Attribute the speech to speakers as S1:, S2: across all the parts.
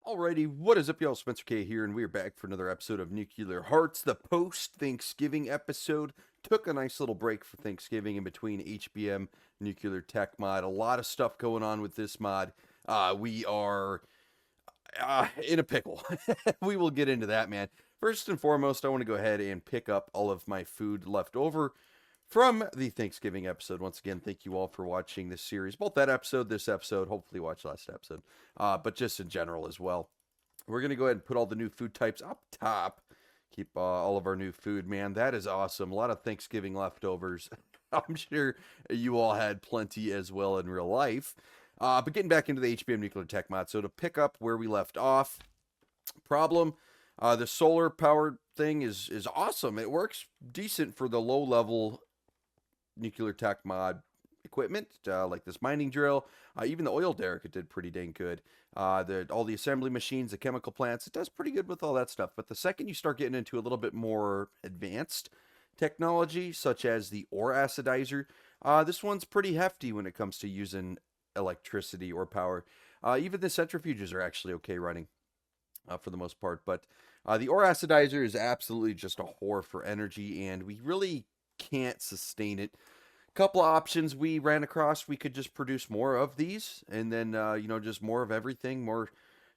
S1: Alrighty, what is up, y'all? Spencer K here, and we are back for another episode of Nuclear Hearts, the post-Thanksgiving episode. Took a nice little break for Thanksgiving in between HBM Nuclear Tech mod. A lot of stuff going on with this mod. We are in a pickle. We will get into that, man. First and foremost, I want to go ahead and pick up all of my food left over from the Thanksgiving episode. Once again, thank you all for watching this series, both that episode, this episode, hopefully watch last episode, but just in general as well. We're going to go ahead and put all the new food types up top. Keep all of our new food, man. That is awesome. A lot of Thanksgiving leftovers. I'm sure you all had plenty as well in real life. But getting back into the HBM Nuclear Tech mod. So to pick up where we left off, problem, the solar powered thing is awesome. It works decent for the low level Nuclear Tech mod equipment, like this mining drill, even the oil derrick, it did pretty dang good. All the assembly machines, the chemical plants, it does pretty good with all that stuff. But the second you start getting into a little bit more advanced technology, such as the ore acidizer, this one's pretty hefty when it comes to using electricity or power. Even the centrifuges are actually okay running for the most part. But the ore acidizer is absolutely just a whore for energy, and we really can't sustain it. Couple of options we ran across: we could just produce more of these, and then just more of everything, more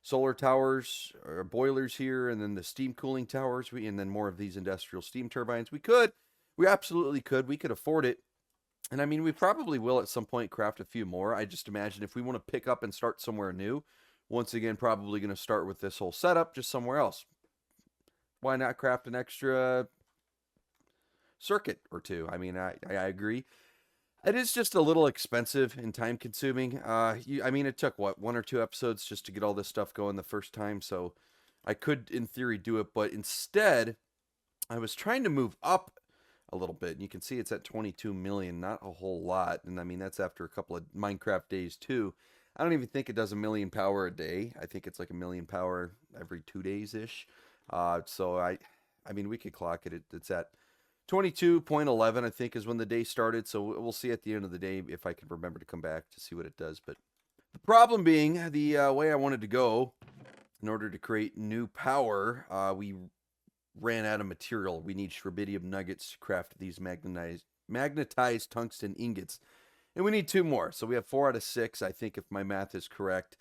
S1: solar towers or boilers here, and then the steam cooling towers, and then more of these industrial steam turbines. We absolutely could. We could afford it, and I mean, we probably will at some point craft a few more. I just imagine if we want to pick up and start somewhere new, once again, probably going to start with this whole setup just somewhere else. Why not craft an extra circuit or two? I mean, I agree. It is just a little expensive and time consuming. I mean, it took what, one or two episodes just to get all this stuff going the first time, so I could, in theory, do it, but instead, I was trying to move up a little bit, and you can see it's at 22 million, not a whole lot, and I mean, that's after a couple of Minecraft days, too. I don't even think it does a million power a day. I think it's like a million power every 2 days-ish. So I mean, we could clock it. It's at 22.11, I think, is when the day started. So we'll see at the end of the day if I can remember to come back to see what it does. But the problem being, the way I wanted to go in order to create new power, we ran out of material. We need rubidium nuggets to craft these magnetized tungsten ingots. And we need 2 more. So we have 4 out of 6, I think, if my math is correct.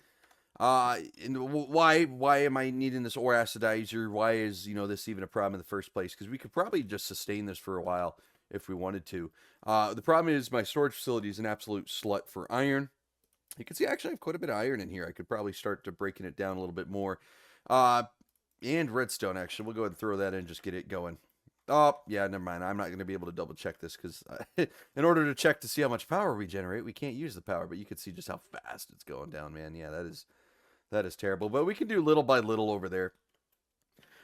S1: And why am I needing this ore acidizer? Why is this even a problem in the first place? Because we could probably just sustain this for a while if we wanted to. The problem is my storage facility is an absolute slut for iron. You can see actually I have quite a bit of iron in here. I could probably start to breaking it down a little bit more. And redstone, actually. We'll go ahead and throw that in and just get it going. Oh, yeah, never mind. I'm not going to be able to double check this because in order to check to see how much power we generate, we can't use the power. But you can see just how fast it's going down, man. Yeah, that is terrible. But we can do little by little over there.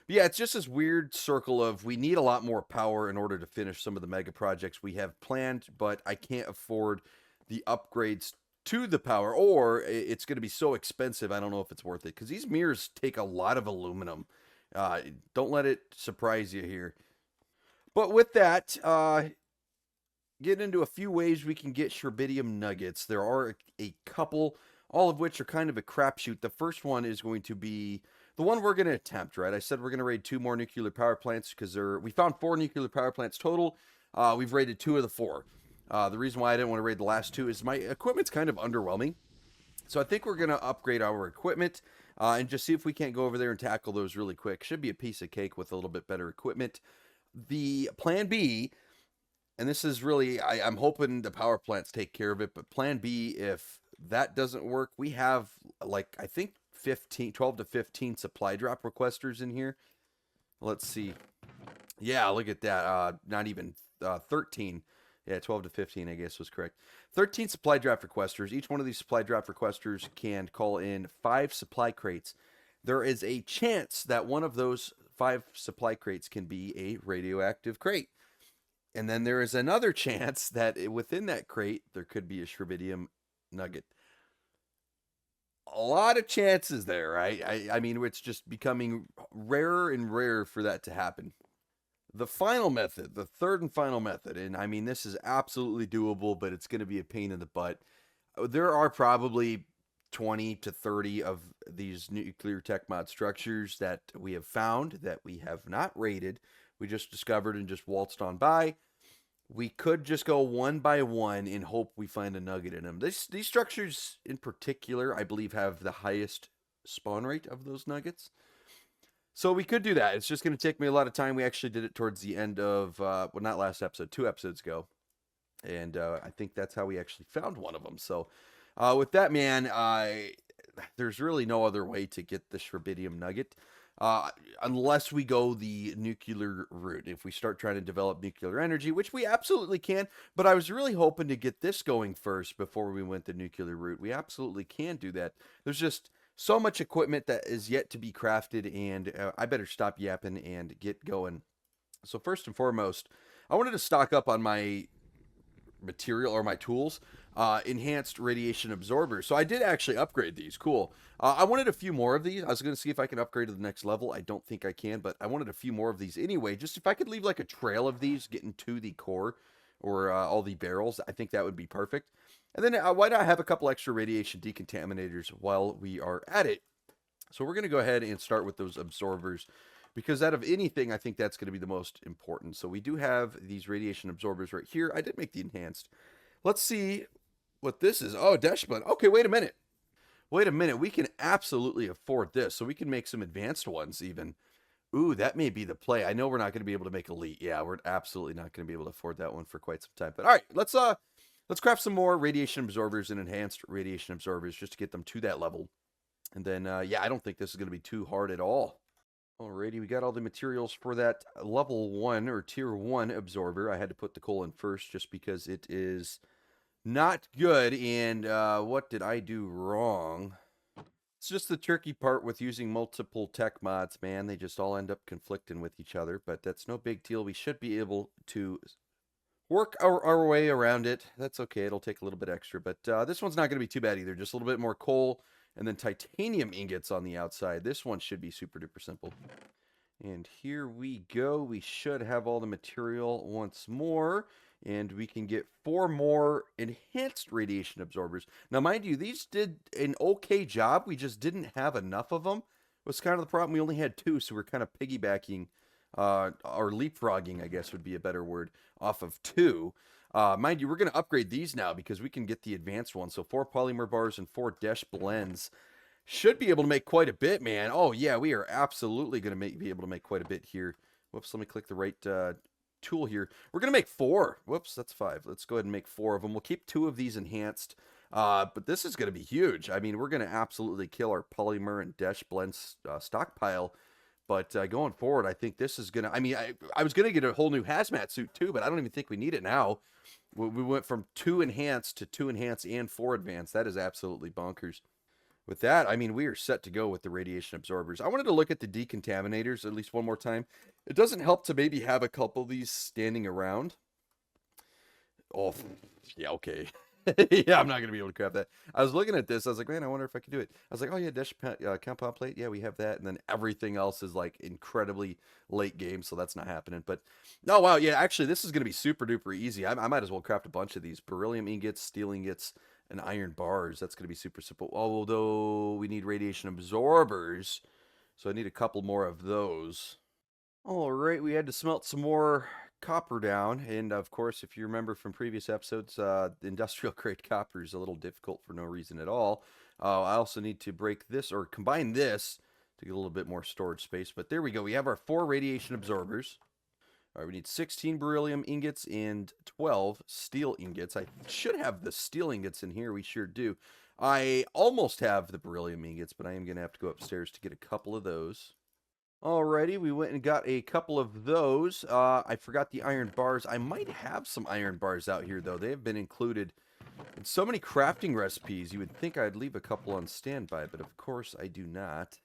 S1: But yeah, it's just this weird circle of we need a lot more power in order to finish some of the mega projects we have planned, but I can't afford the upgrades to the power, or it's going to be so expensive, I don't know if it's worth it. Because these mirrors take a lot of aluminum. Don't let it surprise you here. But with that, get into a few ways we can get rubidium nuggets. There are a couple, all of which are kind of a crapshoot. The first one is going to be the one we're going to attempt, right? I said we're going to raid 2 more nuclear power plants because we found 4 nuclear power plants total. We've raided 2 of the 4. The reason why I didn't want to raid the last 2 is my equipment's kind of underwhelming. So I think we're going to upgrade our equipment and just see if we can't go over there and tackle those really quick. Should be a piece of cake with a little bit better equipment. The plan B, and this is really, I'm hoping the power plants take care of it, but plan B, if that doesn't work, we have like, I think 12 to 15 supply drop requesters in here. Let's see. Yeah, look at that. Not even 13. Yeah, 12 to 15, I guess was correct. 13 supply draft requesters. Each one of these supply draft requesters can call in 5 supply crates. There is a chance that one of those 5 supply crates can be a radioactive crate. And then there is another chance that within that crate, there could be a rubidium nugget. A lot of chances there, right? I mean, it's just becoming rarer and rarer for that to happen. The final method, the third and final method, and I mean, this is absolutely doable, but it's going to be a pain in the butt. There are probably 20 to 30 of these nuclear tech mod structures that we have found that we have not raided. We just discovered and just waltzed on by. We could just go one by one and hope we find a nugget in them. These structures in particular, I believe, have the highest spawn rate of those nuggets. So we could do that. It's just going to take me a lot of time. We actually did it towards the end of, well, not last episode, 2 episodes ago. And I think that's how we actually found one of them. So with that, man, there's really no other way to get the Shrebidium nugget. Unless we go the nuclear route. If we start trying to develop nuclear energy, which we absolutely can, but I was really hoping to get this going first before we went the nuclear route. We absolutely can do that. There's just so much equipment that is yet to be crafted, and I better stop yapping and get going. So first and foremost, I wanted to stock up on my material or my tools. Enhanced radiation absorbers. So I did actually upgrade these. Cool. I wanted a few more of these. I was going to see if I can upgrade to the next level. I don't think I can, but I wanted a few more of these anyway. Just if I could leave like a trail of these getting to the core or all the barrels, I think that would be perfect. And then why not have a couple extra radiation decontaminators while we are at it? So we're going to go ahead and start with those absorbers, because out of anything, I think that's going to be the most important. So we do have these radiation absorbers right here. I did make the enhanced. Let's see what this is. Oh, dash button. Okay, wait a minute. Wait a minute. We can absolutely afford this. So we can make some advanced ones even. Ooh, that may be the play. I know we're not going to be able to make elite. Yeah, we're absolutely not going to be able to afford that one for quite some time. But all right, let's craft some more radiation absorbers and enhanced radiation absorbers just to get them to that level. And then, yeah, I don't think this is going to be too hard at all. Alrighty, we got all the materials for that level 1 or tier 1 absorber. I had to put the coal in first just because it is not good. And what did I do wrong? It's just the tricky part with using multiple tech mods, man. They just all end up conflicting with each other, but that's no big deal. We should be able to work our way around it. That's okay. It'll take a little bit extra, but this one's not going to be too bad either. Just a little bit more coal and then titanium ingots on the outside. This one should be super duper simple. And here we go. We should have all the material once more, and we can get 4 more enhanced radiation absorbers. Now, mind you, these did an okay job. We just didn't have enough of them. It was kind of the problem. We only had 2, so we're kind of piggybacking, or leapfrogging, I guess would be a better word, off of 2. Mind you, we're going to upgrade these now because we can get the advanced ones. So 4 polymer bars and 4 Desh blends. Should be able to make quite a bit, man. Oh, yeah, we are absolutely going to be able to make quite a bit here. Whoops, let me click the right tool here. We're going to make 4. Whoops, that's 5. Let's go ahead and make 4 of them. We'll keep 2 of these enhanced. But this is going to be huge. I mean, we're going to absolutely kill our polymer and Desh blend stockpile. But going forward, I think this is going to... I mean, I was going to get a whole new hazmat suit too, but I don't even think we need it now. We went from 2 enhanced to 2 enhanced and 4 advanced. That is absolutely bonkers. With that, I mean, we are set to go with the radiation absorbers. I wanted to look at the decontaminators at least one more time. It doesn't help to maybe have a couple of these standing around. Oh, yeah, okay. Yeah, I'm not going to be able to craft that. I was looking at this. I was like, man, I wonder if I could do it. I was like, oh, yeah, Desh compound plate. Yeah, we have that. And then everything else is like incredibly late game, so that's not happening. But, no, wow, yeah, actually, this is going to be super duper easy. I might as well craft a bunch of these. Beryllium ingots, steel ingots, and iron bars. That's going to be super simple. Although we need radiation absorbers, so I need a couple more of those. All right, we had to smelt some more copper down, and of course, if you remember from previous episodes, the industrial grade copper is a little difficult for no reason at all. I also need to break this or combine this to get a little bit more storage space, but there we go. We have our 4 radiation absorbers. All right, we need 16 beryllium ingots and 12 steel ingots. I should have the steel ingots in here. We sure do. I almost have the beryllium ingots, but I am going to have to go upstairs to get a couple of those. Alrighty, we went and got a couple of those. I forgot the iron bars. I might have some iron bars out here, though. They have been included in so many crafting recipes. You would think I'd leave a couple on standby, but of course I do not.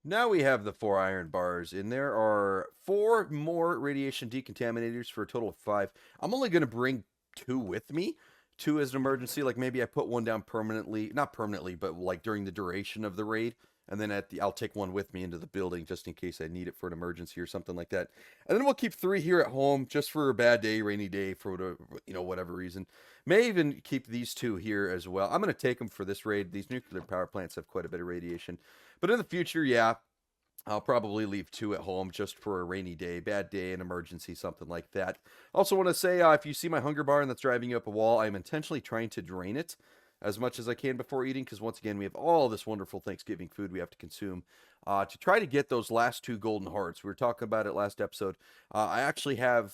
S1: Now we have the 4 iron bars, and there are 4 more radiation decontaminators for a total of 5. I'm only going to bring 2 with me. 2 as an emergency, like maybe I put one down permanently. Not permanently, but like during the duration of the raid. And then I'll take one with me into the building just in case I need it for an emergency or something like that. And then we'll keep 3 here at home just for a bad day, rainy day, for whatever reason. May even keep these 2 here as well. I'm going to take them for this raid. These nuclear power plants have quite a bit of radiation. But in the future, yeah, I'll probably leave 2 at home just for a rainy day, bad day, an emergency, something like that. Also want to say, if you see my hunger bar and that's driving you up a wall, I'm intentionally trying to drain it as much as I can before eating, because once again, we have all this wonderful Thanksgiving food we have to consume to try to get those last 2 golden hearts. We were talking about it last episode. I actually have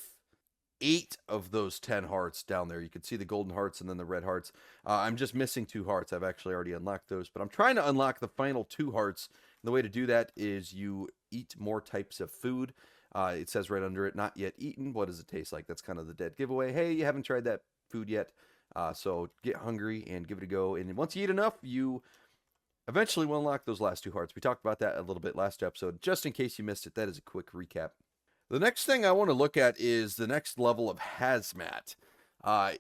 S1: 8 of those 10 hearts down there. You can see the golden hearts and then the red hearts. I'm just missing 2 hearts. I've actually already unlocked those, but I'm trying to unlock the final 2 hearts. And the way to do that is you eat more types of food. It says right under it, not yet eaten. What does it taste like? That's kind of the dead giveaway. Hey, you haven't tried that food yet. So get hungry and give it a go. And once you eat enough, you eventually will unlock those last 2 hearts. We talked about that a little bit last episode. Just in case you missed it, that is a quick recap. The next thing I want to look at is the next level of hazmat.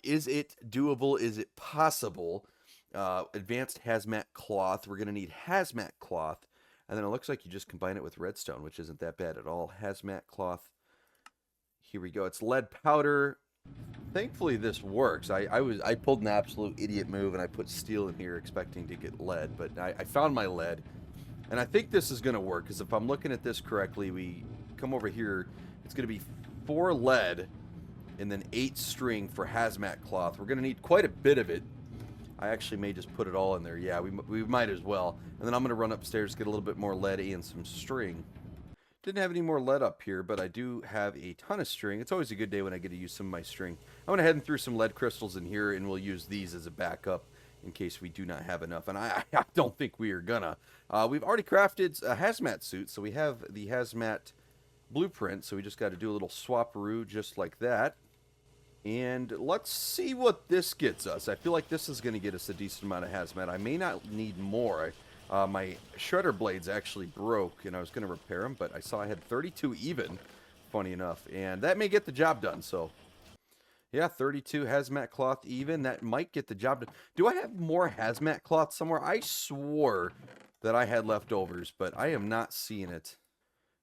S1: Is it doable? Is it possible? Advanced hazmat cloth. We're going to need hazmat cloth. And then it looks like you just combine it with redstone, which isn't that bad at all. Hazmat cloth. Here we go. It's lead powder. Thankfully this works. I pulled an absolute idiot move and I put steel in here expecting to get lead, but I found my lead. And I think this is going to work, because if I'm looking at this correctly, we come over here, it's going to be 4 lead and then 8 string for hazmat cloth. We're going to need quite a bit of it. I actually may just put it all in there. Yeah, we might as well. And then I'm going to run upstairs, get a little bit more lead and some string. Didn't have any more lead up here, but I do have a ton of string. It's always a good day when I get to use some of my string. I'm going to head through some lead crystals in here, and we'll use these as a backup in case we do not have enough. And I don't think we are gonna. We've already crafted a hazmat suit, so we have the hazmat blueprint. So we just got to do a little swap-a-roo just like that. And let's see what this gets us. I feel like this is going to get us a decent amount of hazmat. I may not need more. My shredder blades actually broke, and I was going to repair them, but I saw I had 32 even, funny enough. And that may get the job done, so... yeah, 32 hazmat cloth even. That might get the job done. Do I have more hazmat cloth somewhere? I swore that I had leftovers, but I am not seeing it.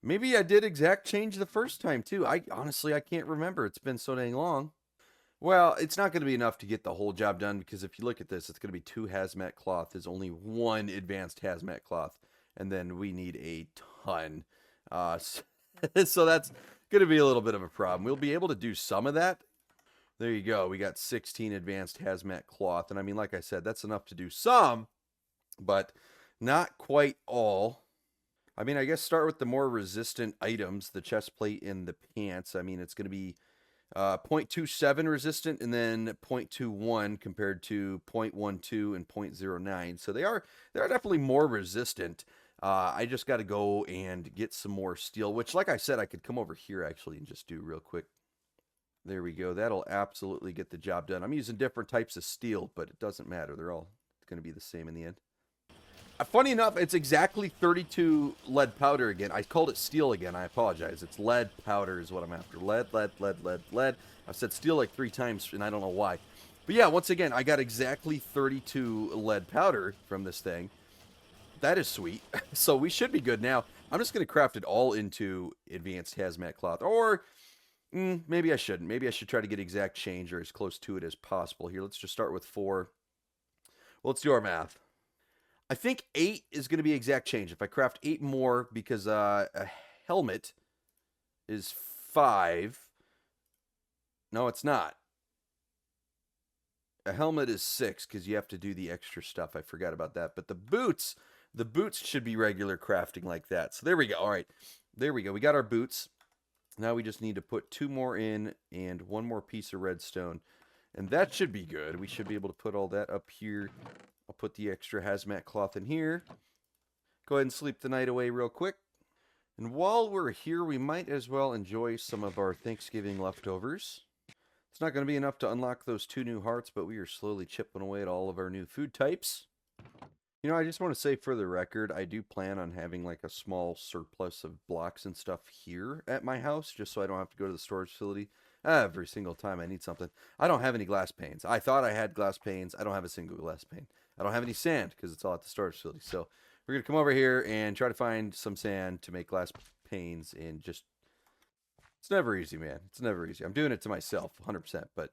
S1: Maybe I did exact change the first time, too. Honestly, I can't remember. It's been so dang long. Well, it's not going to be enough to get the whole job done, because if you look at this, it's going to be 2 hazmat cloth. There's only 1 advanced hazmat cloth, and then we need a ton. So that's going to be a little bit of a problem. We'll be able to do some of that. There you go. We got 16 advanced hazmat cloth, and I mean, like I said, that's enough to do some, but not quite all. I mean, I guess start with the more resistant items, the chest plate and the pants. I mean, it's going to be 0.27 resistant and then 0.21 compared to 0.12 and 0.09. So they are definitely more resistant. I just got to go and get some more steel, which, like I said, I could come over here actually and just do real quick. There we go. That'll absolutely get the job done. I'm using different types of steel, but it doesn't matter. They're all going to be the same in the end. Funny enough, it's exactly 32 lead powder again. I called it steel again. I apologize. It's lead powder is what I'm after. Lead. I've said steel like 3 times, and I don't know why. But yeah, once again, I got exactly 32 lead powder from this thing. That is sweet. So we should be good now. I'm just going to craft it all into advanced hazmat cloth. Or maybe I shouldn't. Maybe I should try to get exact change or as close to it as possible. Here, let's just start with 4. Well, let's do our math. I think 8 is going to be exact change. If I craft 8 more, because a helmet is 5. No, it's not. A helmet is 6 because you have to do the extra stuff. I forgot about that. But the boots should be regular crafting like that. So there we go. All right. There we go. We got our boots. Now we just need to put 2 more in and 1 more piece of redstone. And that should be good. We should be able to put all that up here. I'll put the extra hazmat cloth in here. Go ahead and sleep the night away real quick. And while we're here, we might as well enjoy some of our Thanksgiving leftovers. It's not going to be enough to unlock those 2 new hearts, but we are slowly chipping away at all of our new food types. You know, I just want to say for the record, I do plan on having like a small surplus of blocks and stuff here at my house, just so I don't have to go to the storage facility every single time I need something. I don't have any glass panes. I thought I had glass panes. I don't have a single glass pane. I don't have any sand because it's all at the storage facility. So We're going to come over here and try to find some sand to make glass panes and just... It's never easy, man. It's never easy. I'm doing it to myself, 100%, but...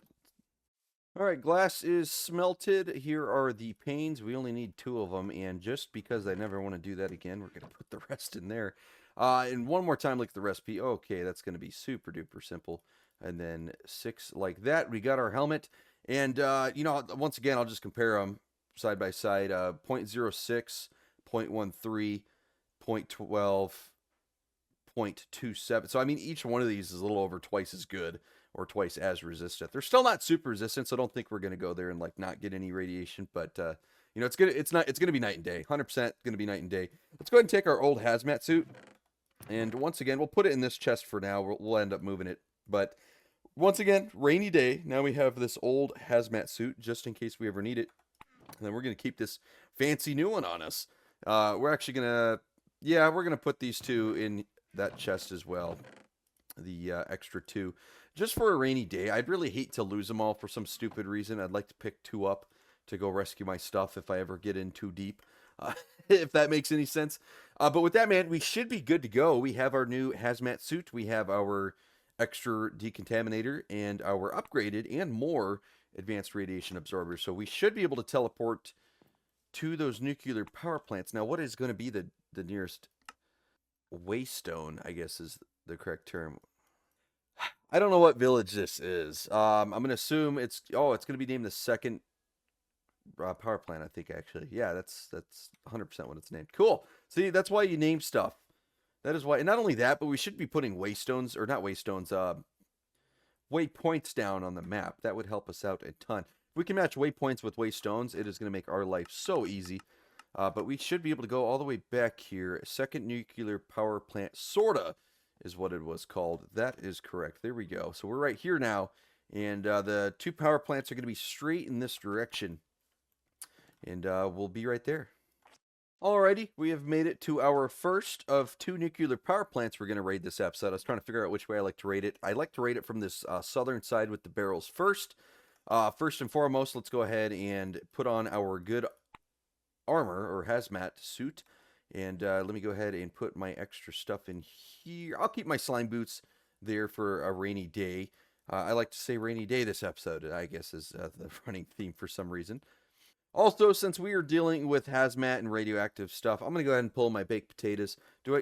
S1: Alright, glass is smelted. Here are the panes. We only need 2 of them, and just because I never want to do that again, we're going to put the rest in there. And one more time, look at the recipe. Okay, that's going to be super duper simple. And then 6 like that. We got our helmet. And, you know, once again, I'll just compare them side by side. 0.06, 0.13, 0.12, 0.27. So, I mean, each one of these is a little over twice as good or twice as resistant. They're still not super resistant, so I don't think we're going to go there and, like, not get any radiation. But, you know, it's going to be night and day. 100% going to be night and day. Let's go ahead and take our old hazmat suit. And once again, we'll put it in this chest for now. We'll end up moving it. But once again, rainy day. Now we have this old hazmat suit just in case we ever need it. And then we're going to keep this fancy new one on us. We're actually going to, yeah, we're going to put these 2 in that chest as well. The extra 2. Just for a rainy day. I'd really hate to lose them all for some stupid reason. I'd like to pick 2 up to go rescue my stuff if I ever get in too deep. If that makes any sense. But with that, man, we should be good to go. We have our new hazmat suit. We have our extra decontaminator and our upgraded and more advanced radiation absorbers. So we should be able to teleport to those nuclear power plants. Now, what is going to be the nearest waystone, I guess is the correct term. I don't know what village this is. I'm going to assume it's going to be named the second power plant, I think, actually. Yeah, that's 100% what it's named. Cool. See, that's why you name stuff. That is why. And not only that, but we should be putting waystones, or not waystones, waypoints down on the map. That would help us out a ton. If we can match waypoints with waystones, it is going to make our life so easy. But we should be able to go all the way back here. Second nuclear power plant, sorta, is what it was called. That is correct. There we go. So we're right here now. And the 2 power plants are going to be straight in this direction. And we'll be right there. Alrighty, we have made it to our first of 2 nuclear power plants we're going to raid this episode. I was trying to figure out which way I like to raid it. I like to raid it from this southern side with the barrels first. First and foremost, let's go ahead and put on our good armor or hazmat suit. And let me go ahead and put my extra stuff in here. I'll keep my slime boots there for a rainy day. I like to say rainy day this episode, I guess, is the running theme for some reason. Also, since we are dealing with hazmat and radioactive stuff, I'm going to go ahead and pull my baked potatoes.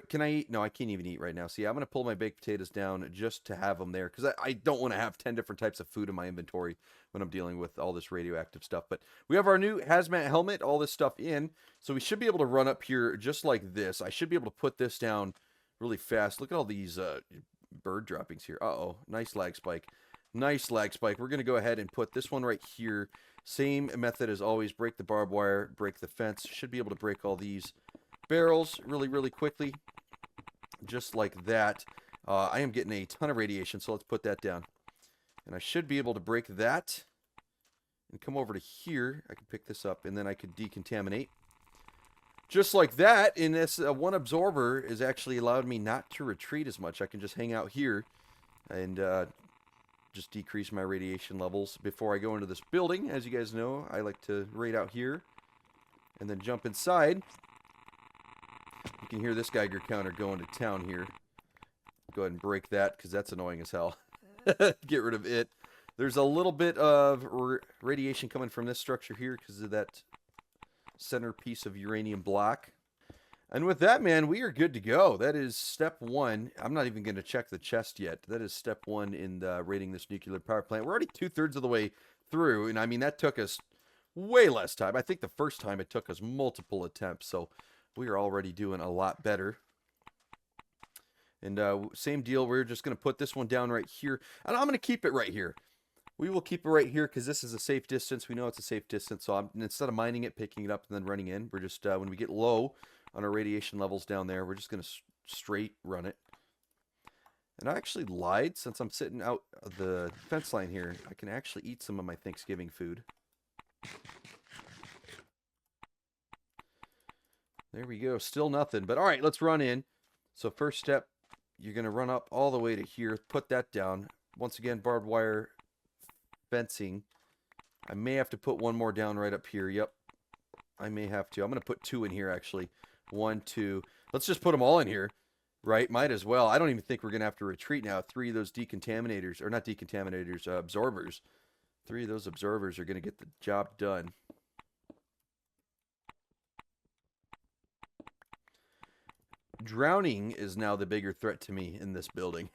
S1: Can I eat? No, I can't even eat right now. So yeah, I'm going to pull my baked potatoes down just to have them there, because I don't want to have 10 different types of food in my inventory when I'm dealing with all this radioactive stuff. But we have our new hazmat helmet, all this stuff in, so we should be able to run up here just like this. I should be able to put this down really fast. Look at all these bird droppings here. Uh-oh, nice lag spike. Nice lag spike. We're going to go ahead and put this one right here. Same method as always. Break the barbed wire, break the fence. Should be able to break all these barrels really, really quickly. Just like that. I am getting a ton of radiation, so let's put that down. And I should be able to break that. And come over to here. I can pick this up, and then I could decontaminate. Just like that, and this one absorber is actually allowed me not to retreat as much. I can just hang out here and just decrease my radiation levels before I go into this building. As you guys know, I like to raid out here and then jump inside. You can hear this Geiger counter going to town here. Go ahead and break that because that's annoying as hell. Get rid of it. There's a little bit of radiation coming from this structure here because of that centerpiece of uranium block. And with that, man, we are good to go. That is step 1. I'm not even going to check the chest yet. That is step 1 in raiding this nuclear power plant. We're already 2/3 of the way through, and I mean, that took us way less time. I think the first time it took us multiple attempts, so we are already doing a lot better. And same deal, we're just going to put this one down right here, and I'm going to keep it right here. We will keep it right here because this is a safe distance. We know it's a safe distance, so instead of mining it, picking it up, and then running in, we're just, when we get low on our radiation levels down there, we're just going to straight run it. And I actually lied, since I'm sitting out the fence line here, I can actually eat some of my Thanksgiving food. There we go, still nothing, but alright, let's run in. So first step, you're going to run up all the way to here, put that down. Once again, barbed wire fencing. I may have to put one more down right up here, yep. I may have to. I'm going to put 2 in here, actually. 1, 2. Let's just put them all in here, right? Might as well. I don't even think we're going to have to retreat now. 3 of those decontaminators, or not decontaminators, absorbers. 3 of those absorbers are going to get the job done. Drowning is now the bigger threat to me in this building.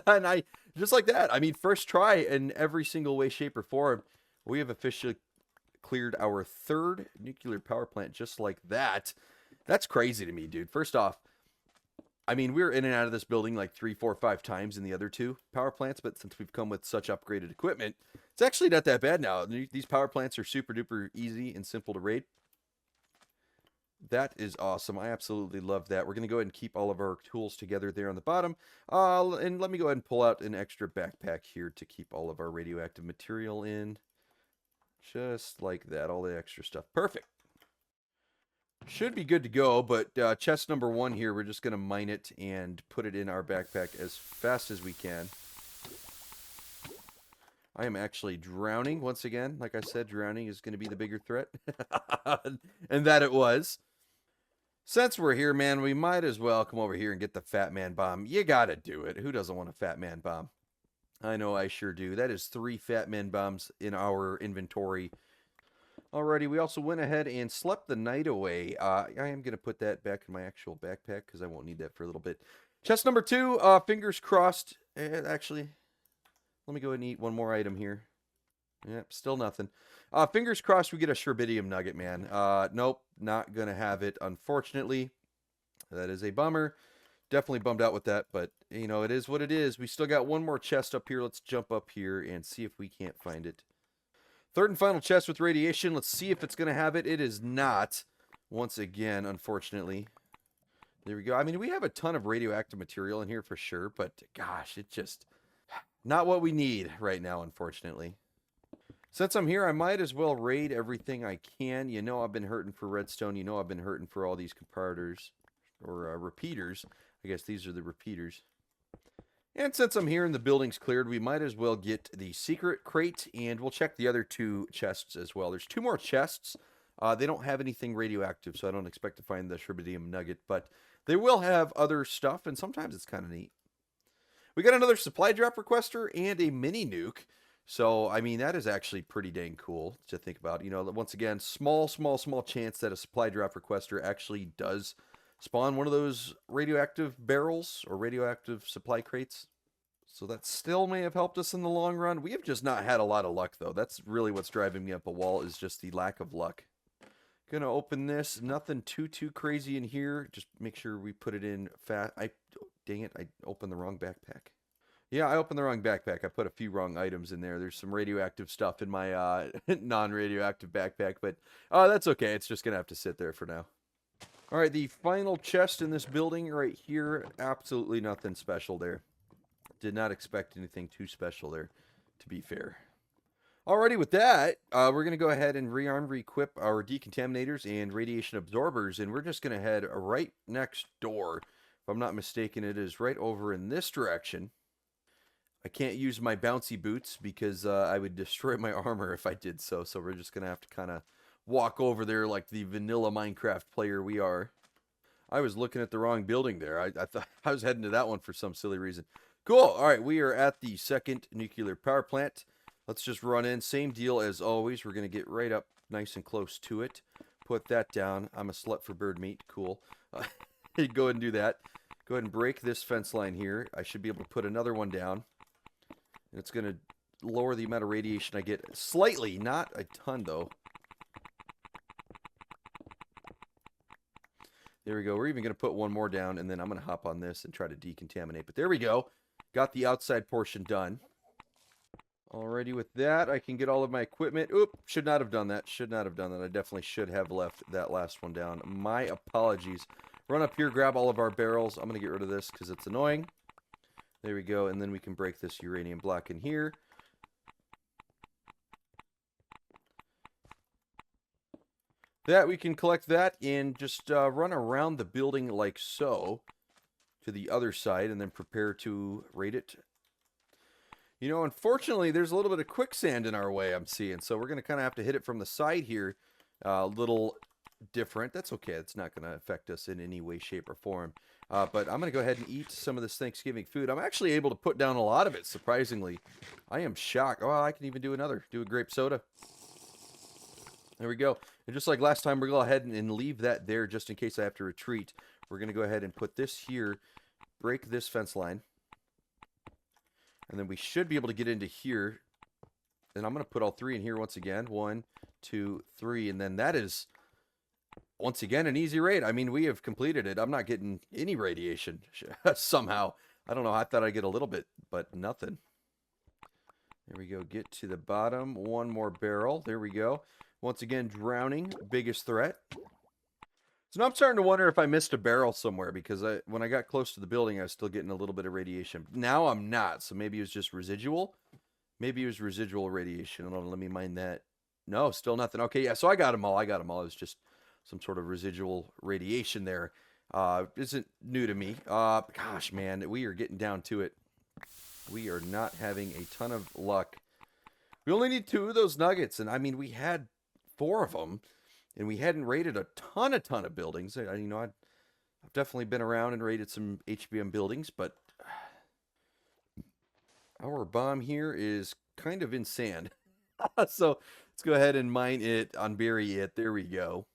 S1: And I, just like that, I mean, first try in every single way, shape, or form, we have officially cleared our 3rd nuclear power plant just like that. That's crazy to me, dude. First off, I mean, we were in and out of this building like 3, 4, 5 times in the other 2 power plants, but since we've come with such upgraded equipment, it's actually not that bad now. These power plants are super duper easy and simple to raid. That is awesome. I absolutely love that. We're going to go ahead and keep all of our tools together there on the bottom. And let me go ahead and pull out an extra backpack here to keep all of our radioactive material in. Just like that. All the extra stuff. Perfect. Should be good to go, but chest number 1 here, we're just going to mine it and put it in our backpack as fast as we can. I am actually drowning once again. Like I said, drowning is going to be the bigger threat. And that it was. Since we're here, man, we might as well come over here and get the Fat Man Bomb. You gotta do it. Who doesn't want a Fat Man Bomb? I know I sure do. That is 3 Fat Man Bombs in our inventory. Alrighty, we also went ahead and slept the night away. I am going to put that back in my actual backpack because I won't need that for a little bit. Chest number 2, fingers crossed. Actually, let me go ahead and eat one more item here. Yep, still nothing. Fingers crossed we get a Sherbidium nugget, man. Nope, not going to have it, unfortunately. That is a bummer. Definitely bummed out with that, but, you know, it is what it is. We still got one more chest up here. Let's jump up here and see if we can't find it. 3rd and final chest with radiation. Let's see if it's going to have it. It is not, once again, unfortunately. There we go. I mean, we have a ton of radioactive material in here for sure, but, gosh, it's just not what we need right now, unfortunately. Since I'm here, I might as well raid everything I can. You know I've been hurting for redstone. You know I've been hurting for all these comparators, or repeaters. I guess these are the repeaters. And since I'm here and the building's cleared, we might as well get the secret crate, and we'll check the other 2 chests as well. There's 2 more chests. They don't have anything radioactive, so I don't expect to find the Sherbidium nugget, but they will have other stuff, and sometimes it's kind of neat. We got another supply drop requester and a mini nuke. So, I mean, that is actually pretty dang cool to think about. You know, once again, small chance that a supply drop requester actually does spawn one of those radioactive barrels or radioactive supply crates. So that still may have helped us in the long run. We have just not had a lot of luck, though. That's really what's driving me up a wall, is just the lack of luck. Gonna open this. Nothing too crazy in here. Just make sure we put it in fast. Dang it, I opened the wrong backpack. Yeah, I opened the wrong backpack. I put a few wrong items in there. There's some radioactive stuff in my non-radioactive backpack, but that's okay. It's just going to have to sit there for now. All right, the final chest in this building right here. Absolutely nothing special there. Did not expect anything too special there, to be fair. Alrighty, with that, we're going to go ahead and rearm, re-equip our decontaminators and radiation absorbers, and we're just going to head right next door. If I'm not mistaken, it is right over in this direction. I can't use my bouncy boots because I would destroy my armor if I did so. So we're just going to have to kind of walk over there like the vanilla Minecraft player we are. I was looking at the wrong building there. I thought I was heading to that one for some silly reason. Cool. All right, we are at the 2nd nuclear power plant. Let's just run in. Same deal as always. We're going to get right up nice and close to it. Put that down. I'm a slut for bird meat. Cool. Go ahead and do that. Go ahead and break this fence line here. I should be able to put another one down. It's going to lower the amount of radiation I get slightly, not a ton, though. There we go. We're even going to put one more down, and then I'm going to hop on this and try to decontaminate. But there we go. Got the outside portion done. Alrighty, with that, I can get all of my equipment. Oop, should not have done that. Should not have done that. I definitely should have left that last one down. My apologies. Run up here, grab all of our barrels. I'm going to get rid of this because it's annoying. There we go, and then we can break this uranium block in here. That, we can collect that and just run around the building like so to the other side and then prepare to raid it. You know, unfortunately, there's a little bit of quicksand in our way, I'm seeing, so we're going to kind of have to hit it from the side here. Little different. That's okay. It's not going to affect us in any way, shape, or form. But I'm going to go ahead and eat some of this Thanksgiving food. I'm actually able to put down a lot of it, surprisingly. I am shocked. Oh, I can even do a grape soda. There we go. And just like last time, we're going to go ahead and leave that there just in case I have to retreat. We're going to go ahead and put this here, break this fence line. And then we should be able to get into here. And I'm going to put all 3 in here once again. 1, 2, 3. And then that is, once again, an easy raid. I mean, we have completed it. I'm not getting any radiation somehow. I don't know. I thought I'd get a little bit, but nothing. There we go. Get to the bottom. 1 more barrel. There we go. Once again, drowning. Biggest threat. So now I'm starting to wonder if I missed a barrel somewhere, because when I got close to the building, I was still getting a little bit of radiation. Now I'm not, so maybe it was just residual. Maybe it was residual radiation. I don't know, let me mind that. No, still nothing. Okay, yeah, so I got them all. It was just some sort of residual radiation there. Isn't new to me. Gosh, man, we are getting down to it. We are not having a ton of luck. We only need 2 of those nuggets, and I mean, we had 4 of them. And we hadn't raided a ton of buildings. You know, I've definitely been around and raided some HBM buildings, but our bomb here is kind of in sand. So let's go ahead and mine it, unbury it. There we go.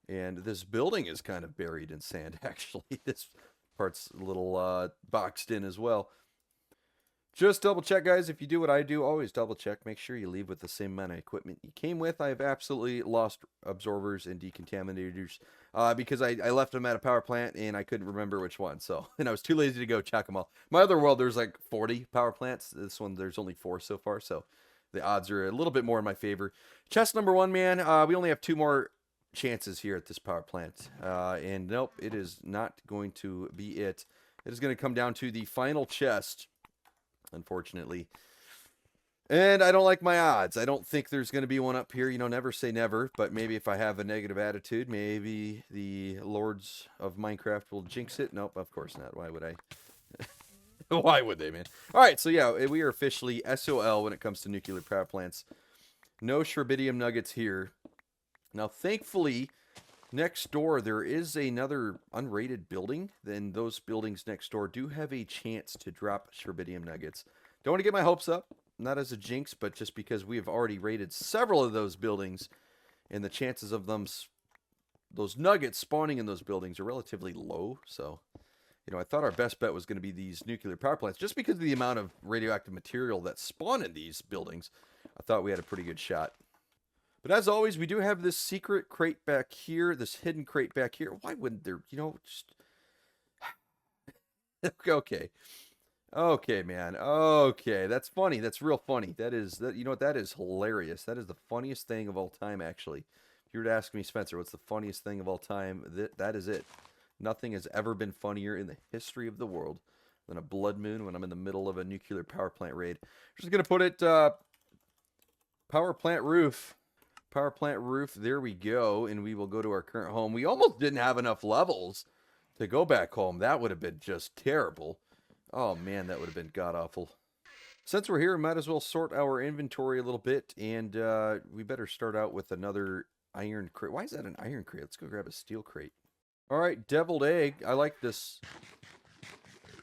S1: And this building is kind of buried in sand, actually. This part's a little boxed in as well. Just double check, guys. If you do what I do, always double check. Make sure you leave with the same amount of equipment you came with. I have absolutely lost absorbers and decontaminators because I left them at a power plant and I couldn't remember which one. So, and I was too lazy to go check them all. My other world, there's like 40 power plants. This one, there's only 4 so far. So the odds are a little bit more in my favor. Chest number 1, man. We only have 2 more chances here at this power plant. And nope, it is not going to be it. It is going to come down to the final chest, unfortunately. And I don't like my odds. I don't think there's going to be one up here. You know, never say never. But maybe if I have a negative attitude, maybe the lords of Minecraft will jinx it. Nope, of course not. Why would I? Why would they, man? All right, so yeah, we are officially SOL when it comes to nuclear power plants. No Sherbidium nuggets here. Now, thankfully, next door, there is another unrated building. Then those buildings next door do have a chance to drop Sherbidium nuggets. Don't want to get my hopes up, not as a jinx, but just because we have already raided several of those buildings, and the chances of those nuggets spawning in those buildings are relatively low. So, you know, I thought our best bet was going to be these nuclear power plants, just because of the amount of radioactive material that spawn in these buildings. I thought we had a pretty good shot. But as always, we do have this secret crate back here, this hidden crate back here. Why wouldn't there, you know, just... Okay. Okay, man. Okay, that's funny. That's real funny. That is, you know what, that is hilarious. That is the funniest thing of all time, actually. If you were to ask me, Spencer, what's the funniest thing of all time, that is it. Nothing has ever been funnier in the history of the world than a blood moon when I'm in the middle of a nuclear power plant raid. I'm just going to put it, power plant roof. Power plant roof, there we go, and we will go to our current home. We almost didn't have enough levels to go back home. That would have been just terrible. Oh man, that would have been god-awful. Since we're here, we might as well sort our inventory a little bit, and we better start out with another iron crate. Why is that an iron crate? Let's go grab a steel crate. All right, deviled egg. I like this.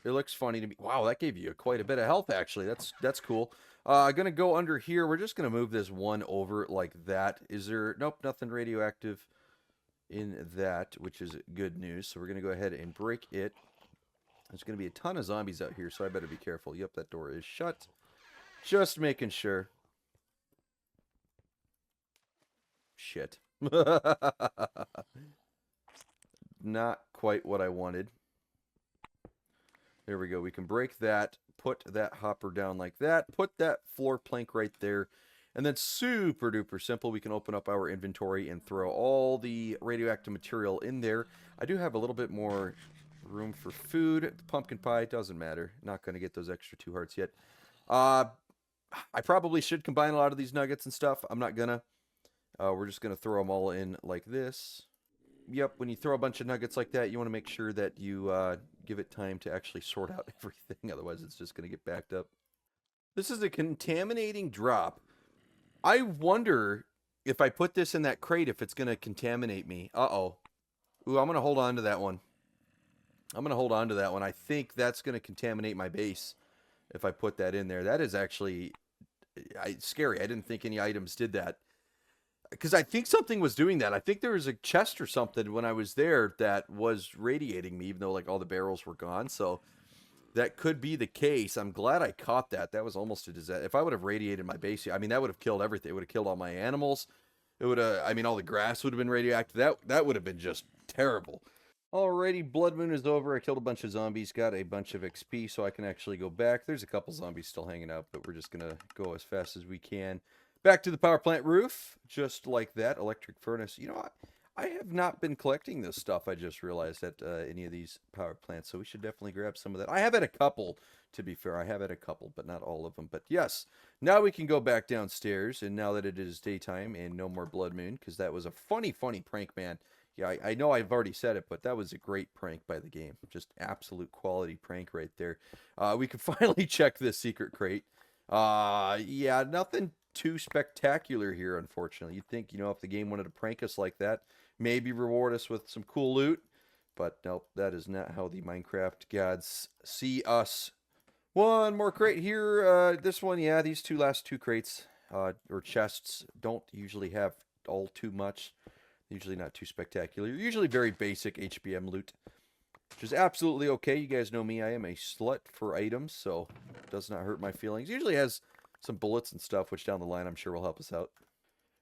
S1: It looks funny to me. Wow, that gave you quite a bit of health, actually. That's cool. I'm going to go under here. We're just going to move this one over like that. Is there... Nope, nothing radioactive in that, which is good news. So we're going to go ahead and break it. There's going to be a ton of zombies out here, so I better be careful. Yep, that door is shut. Just making sure. Shit. Not quite what I wanted. There we go. We can break that, put that hopper down like that, put that floor plank right there, and then super duper simple, we can open up our inventory and throw all the radioactive material in there. I do have a little bit more room for food. The pumpkin pie, doesn't matter. Not going to get those extra 2 hearts yet. I probably should combine a lot of these nuggets and stuff. I'm not gonna. We're just going to throw them all in like this. Yep, when you throw a bunch of nuggets like that, you want to make sure that you give it time to actually sort out everything. Otherwise, it's just going to get backed up. This is a contaminating drop. I wonder if I put this in that crate, if it's going to contaminate me. Uh-oh. Ooh, I'm going to hold on to that one. I'm going to hold on to that one. I think that's going to contaminate my base if I put that in there. That is actually scary. I didn't think any items did that. Because I think something was doing that. I think there was a chest or something when I was there that was radiating me, even though like all the barrels were gone. So that could be the case. I'm glad I caught that. That was almost a disaster. If I would have radiated my base, I mean, that would have killed everything. It would have killed all my animals. It would have, I mean, all the grass would have been radioactive. That would have been just terrible. Alrighty, Blood Moon is over. I killed a bunch of zombies, got a bunch of XP, so I can actually go back. There's a couple zombies still hanging out, but we're just going to go as fast as we can. Back to the power plant roof, just like that. Electric furnace. You know what? I have not been collecting this stuff, I just realized, at any of these power plants, so we should definitely grab some of that. I have had a couple, to be fair. I have had a couple, but not all of them. But yes, now we can go back downstairs, and now that it is daytime and no more Blood Moon, because that was a funny, funny prank, man. Yeah, I know I've already said it, but that was a great prank by the game. Just absolute quality prank right there. We can finally check this secret crate. Yeah, nothing too spectacular here, unfortunately. You'd think, you know, if the game wanted to prank us like that, maybe reward us with some cool loot. But nope, that is not how the Minecraft gods see us. One more crate here. This one, yeah, these last two crates, or chests, don't usually have all too much. Usually not too spectacular. Usually very basic HBM loot, which is absolutely okay. You guys know me. I am a slut for items, so it does not hurt my feelings. Usually has some bullets and stuff, which down the line I'm sure will help us out.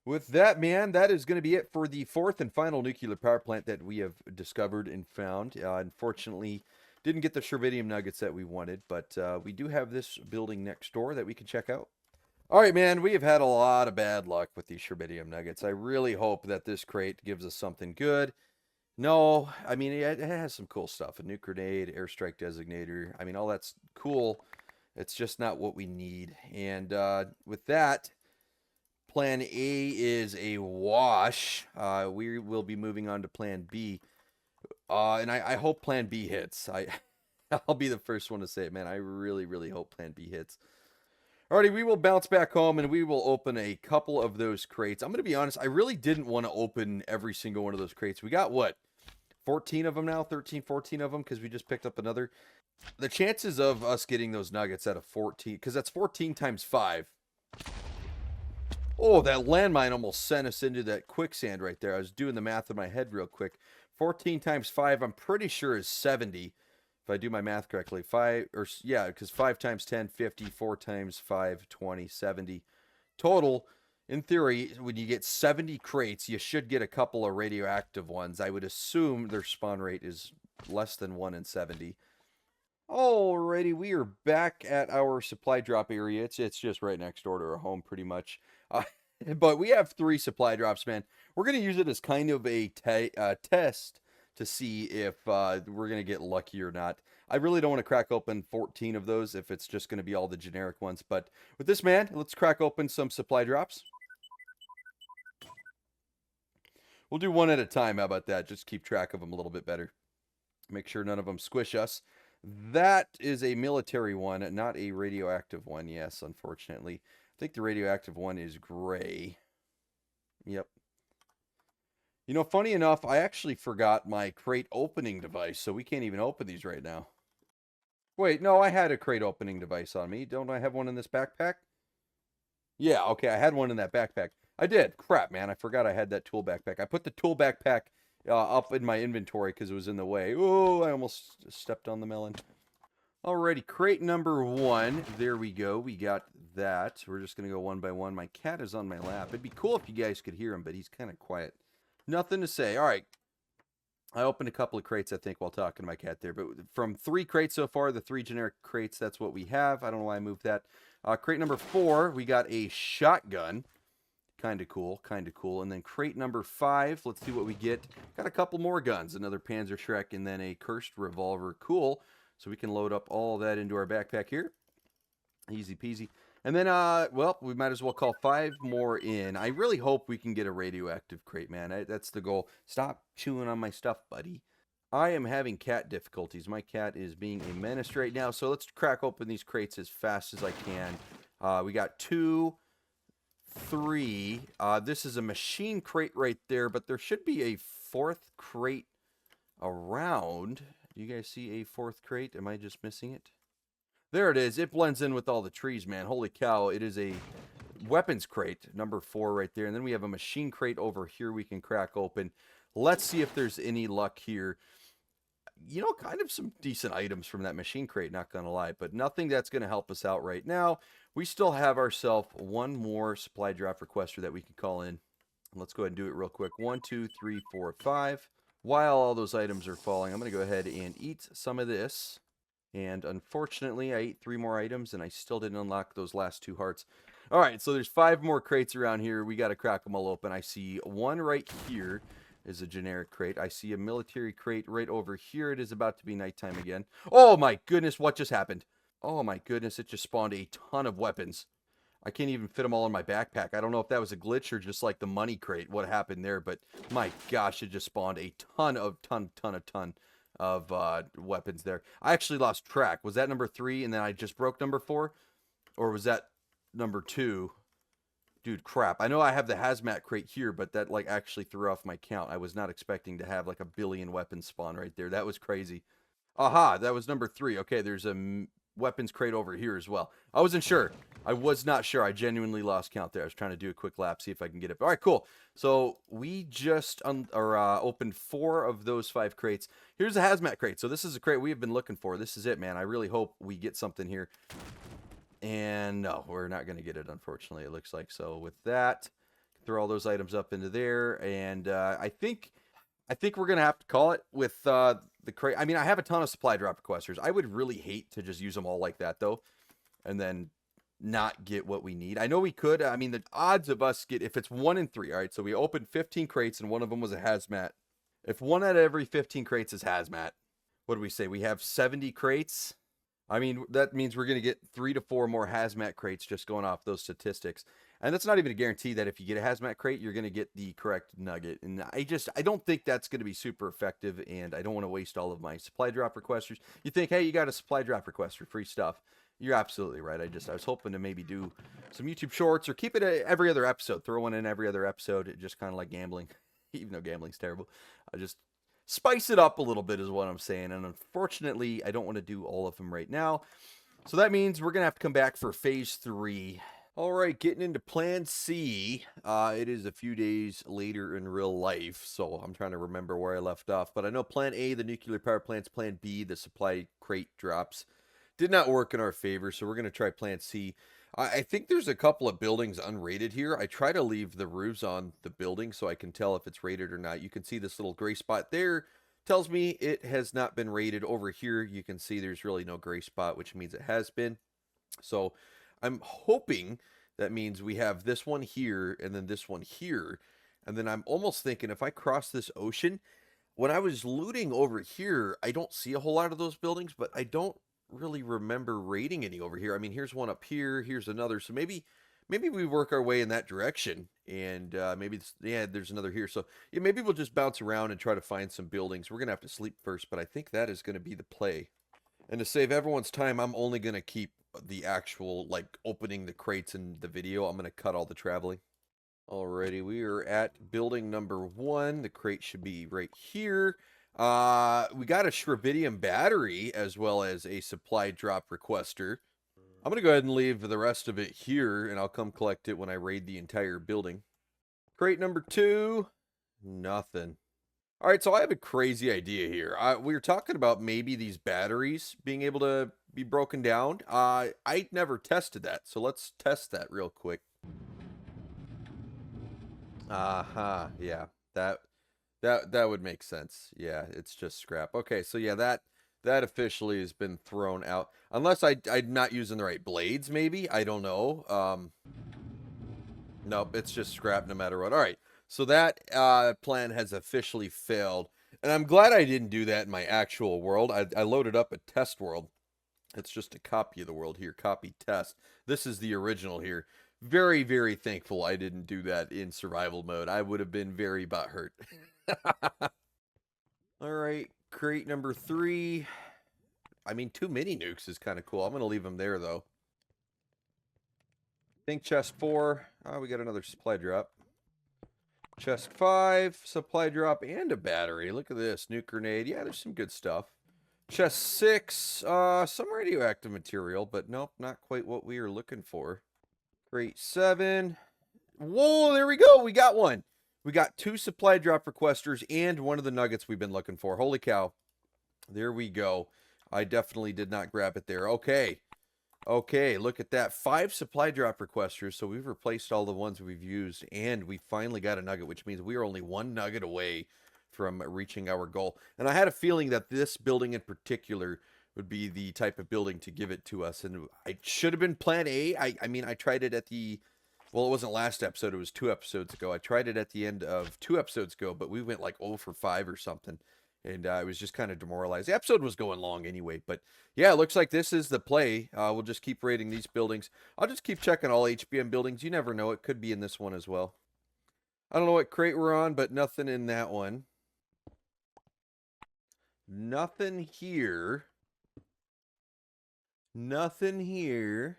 S1: With that, man, that is going to be it for the fourth and final nuclear power plant that we have discovered and found. Unfortunately, didn't get the Sherbidium nuggets that we wanted, but we do have this building next door that we can check out. All right, man, we have had a lot of bad luck with these Sherbidium nuggets. I really hope that this crate gives us something good. No, I mean, it has some cool stuff. A nuke grenade, airstrike designator. I mean, all that's cool. It's just not what we need. And with that, Plan A is a wash. We will be moving on to Plan B. And I hope Plan B hits. I'll be the first one to say it, man. I really, really hope Plan B hits. Alrighty, we will bounce back home and we will open a couple of those crates. I'm going to be honest, I really didn't want to open every single one of those crates. We got, what, 14 of them now? 13, 14 of them, because we just picked up another. The chances of us getting those nuggets out of 14, because that's 14 times 5. Oh, that landmine almost sent us into that quicksand right there. I was doing the math in my head real quick. 14 times 5, I'm pretty sure is 70. If I do my math correctly, because 5 times 10, 50, 4 times 5, 20, 70. Total, in theory, when you get 70 crates, you should get a couple of radioactive ones. I would assume their spawn rate is less than 1 in 70. Alrighty, we are back at our supply drop area. It's just right next door to our home, pretty much. But we have 3 supply drops, man. We're going to use it as kind of a test to see if we're going to get lucky or not. I really don't want to crack open 14 of those if it's just going to be all the generic ones. But with this, man, let's crack open some supply drops. We'll do one at a time. How about that? Just keep track of them a little bit better. Make sure none of them squish us. That is a military one, not a radioactive one. Yes, unfortunately. I think the radioactive one is gray. Yep. You know, funny enough, I actually forgot my crate opening device, so we can't even open these right now. Wait, no, I had a crate opening device on me. Don't I have one in this backpack? Yeah, okay, I had one in that backpack. I did. Crap, man, I forgot I had that tool backpack. I put the tool backpack up in my inventory because it was in the way. Oh, I almost stepped on the melon. Alrighty, crate number 1. There we go. We got that. We're just going to go one by one. My cat is on my lap. It'd be cool if you guys could hear him, but he's kind of quiet. Nothing to say. All right. I opened a couple of crates, I think, while talking to my cat there. But from 3 crates so far, the 3 generic crates, that's what we have. I don't know why I moved that. Crate number 4, we got a shotgun. Kind of cool, kind of cool. And then crate number 5, let's see what we get. Got a couple more guns. Another Panzerschreck and then a cursed revolver. Cool. So we can load up all that into our backpack here. Easy peasy. And then, well, we might as well call 5 more in. I really hope we can get a radioactive crate, man. That's the goal. Stop chewing on my stuff, buddy. I am having cat difficulties. My cat is being a menace right now. So let's crack open these crates as fast as I can. We got 2, 3. This is a machine crate right there, but there should be a 4th crate around. Do you guys see a 4th crate? Am I just missing it? There it is. It blends in with all the trees, man. Holy cow. It is a weapons crate, number 4 right there. And then we have a machine crate over here we can crack open. Let's see if there's any luck here. You know, kind of some decent items from that machine crate, not going to lie, but nothing that's going to help us out right now. We still have ourselves one more supply drop requester that we can call in. Let's go ahead and do it real quick. 1, 2, 3, 4, 5. While all those items are falling, I'm going to go ahead and eat some of this. And unfortunately, I ate 3 more items, and I still didn't unlock those last 2 hearts. All right, so there's 5 more crates around here. We got to crack them all open. I see one right here is a generic crate. I see a military crate right over here. It is about to be nighttime again. Oh, my goodness, what just happened? Oh, my goodness, it just spawned a ton of weapons. I can't even fit them all in my backpack. I don't know if that was a glitch or just like the money crate, what happened there, but my gosh, it just spawned a ton of weapons there. I actually lost track. Was that number 3 and then I just broke number 4? Or was that number 2? Dude, crap. I know I have the hazmat crate here, but that like actually threw off my count. I was not expecting to have like a billion weapons spawn right there. That was crazy. Aha, that was number 3. Okay, there's a weapons crate over here as well. I wasn't sure. I was not sure. I genuinely lost count there. I was trying to do a quick lap, see if I can get it. All right, cool. So we just opened 4 of those 5 crates. Here's a hazmat crate. So this is a crate we have been looking for. This is it, man. I really hope we get something here. And no, we're not going to get it, unfortunately, it looks like. So with that, throw all those items up into there. And I think we're going to have to call it with the crate. I mean, I have a ton of supply drop requesters. I would really hate to just use them all like that, though, and then not get what we need. I know we could. I mean, the odds of us get, if it's 1 in 3, all right, so we opened 15 crates and one of them was a hazmat. If 1 out of every 15 crates is hazmat, what do we say? We have 70 crates. I mean, that means we're going to get 3 to 4 more hazmat crates just going off those statistics. And that's not even a guarantee that if you get a hazmat crate, you're going to get the correct nugget. And I don't think that's going to be super effective, and I don't want to waste all of my supply drop requesters. You think, hey, you got a supply drop request for free stuff. You're absolutely right. I was hoping to maybe do some YouTube shorts or keep it every other episode. Throw one in every other episode, just kind of like gambling, even though gambling's terrible. I just spice it up a little bit is what I'm saying. And unfortunately, I don't want to do all of them right now. So that means we're going to have to come back for phase 3. All right, getting into plan C. It is a few days later in real life, so I'm trying to remember where I left off. But I know plan A, the nuclear power plants, plan B, the supply crate drops, did not work in our favor, so we're going to try plan C. I think there's a couple of buildings unrated here. I try to leave the roofs on the building so I can tell if it's rated or not. You can see this little gray spot there. Tells me it has not been rated. Over here, you can see there's really no gray spot, which means it has been. So I'm hoping that means we have this one here and then this one here. And then I'm almost thinking if I cross this ocean, when I was looting over here, I don't see a whole lot of those buildings, but I don't really remember rating any over here. I mean, here's one up here, here's another. So maybe we work our way in that direction, and there's another here. So yeah, maybe we'll just bounce around and try to find some buildings. We're gonna have to sleep first, but I think that is gonna be the play. And to save everyone's time, I'm only gonna keep the actual like opening the crates in the video. I'm gonna cut all the traveling. Alrighty, we are at building number 1. The crate should be right here. We got a Shribidium battery as well as a supply drop requester. I'm going to go ahead and leave the rest of it here, and I'll come collect it when I raid the entire building. Crate number 2, nothing. All right, so I have a crazy idea here. We were talking about maybe these batteries being able to be broken down. I never tested that, so let's test that real quick. Yeah, that would make sense. Yeah, it's just scrap. Okay, so yeah, that officially has been thrown out. Unless I'm not using the right blades, maybe. I don't know. Nope, it's just scrap no matter what. All right, so that plan has officially failed. And I'm glad I didn't do that in my actual world. I loaded up a test world. It's just a copy of the world here, copy test. This is the original here. Very, very thankful I didn't do that in survival mode. I would have been very butthurt. All right, crate number 3. I mean, 2 mini nukes is kind of cool. I'm going to leave them there, though. I Think chest 4. We got another supply drop. Chest 5, supply drop, and a battery. Look at this. Nuke grenade. Yeah, there's some good stuff. Chest 6, some radioactive material, but nope, not quite what we are looking for. Crate 7. Whoa, there we go. We got one. We got 2 supply drop requesters and one of the nuggets we've been looking for. Holy cow. There we go. I definitely did not grab it there. Okay. Okay, look at that. 5 supply drop requesters. So we've replaced all the ones we've used, and we finally got a nugget, which means we are only 1 nugget away from reaching our goal. And I had a feeling that this building in particular would be the type of building to give it to us. And it should have been plan A. I mean, I tried it at the... Well, it wasn't last episode. It was 2 episodes ago. I tried it at the end of 2 episodes ago, but we went like 0 for 5 or something. And I was just kind of demoralized. The episode was going long anyway. But yeah, it looks like this is the play. We'll just keep rating these buildings. I'll just keep checking all HBM buildings. You never know. It could be in this one as well. I don't know what crate we're on, but nothing in that one. Nothing here. Nothing here.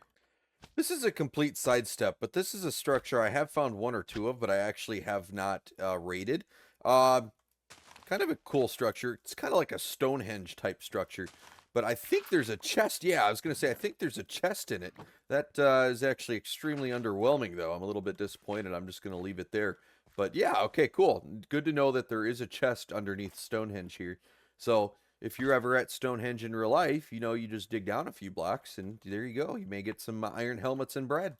S1: This is a complete sidestep, but this is a structure I have found 1 or 2 of, but I actually have not rated. Kind of a cool structure. It's kind of like a Stonehenge type structure, but I think there's a chest. Yeah, I was going to say, I think there's a chest in it. That is actually extremely underwhelming, though. I'm a little bit disappointed. I'm just going to leave it there. But yeah, okay, cool. Good to know that there is a chest underneath Stonehenge here. So if you're ever at Stonehenge in real life, you know, you just dig down a few blocks and there you go. You may get some iron helmets and bread.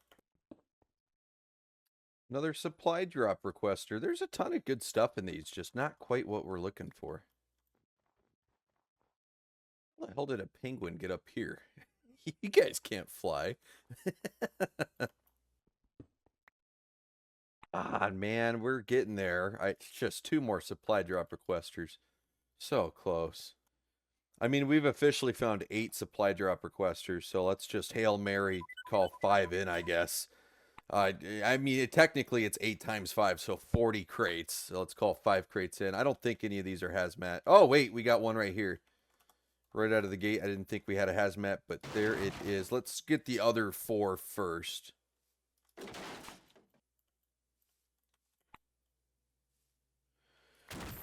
S1: Another supply drop requester. There's a ton of good stuff in these, just not quite what we're looking for. How the hell did a penguin get up here? You guys can't fly. Ah, man, we're getting there. It's just 2 more supply drop requesters. So close. I mean, we've officially found 8 supply drop requesters, so let's just Hail Mary call 5 in, I guess. I mean, technically it's 8 times 5, so 40 crates. So let's call 5 crates in. I don't think any of these are hazmat. Oh, wait, we got one right here. Right out of the gate. I didn't think we had a hazmat, but there it is. Let's get the other 4 first.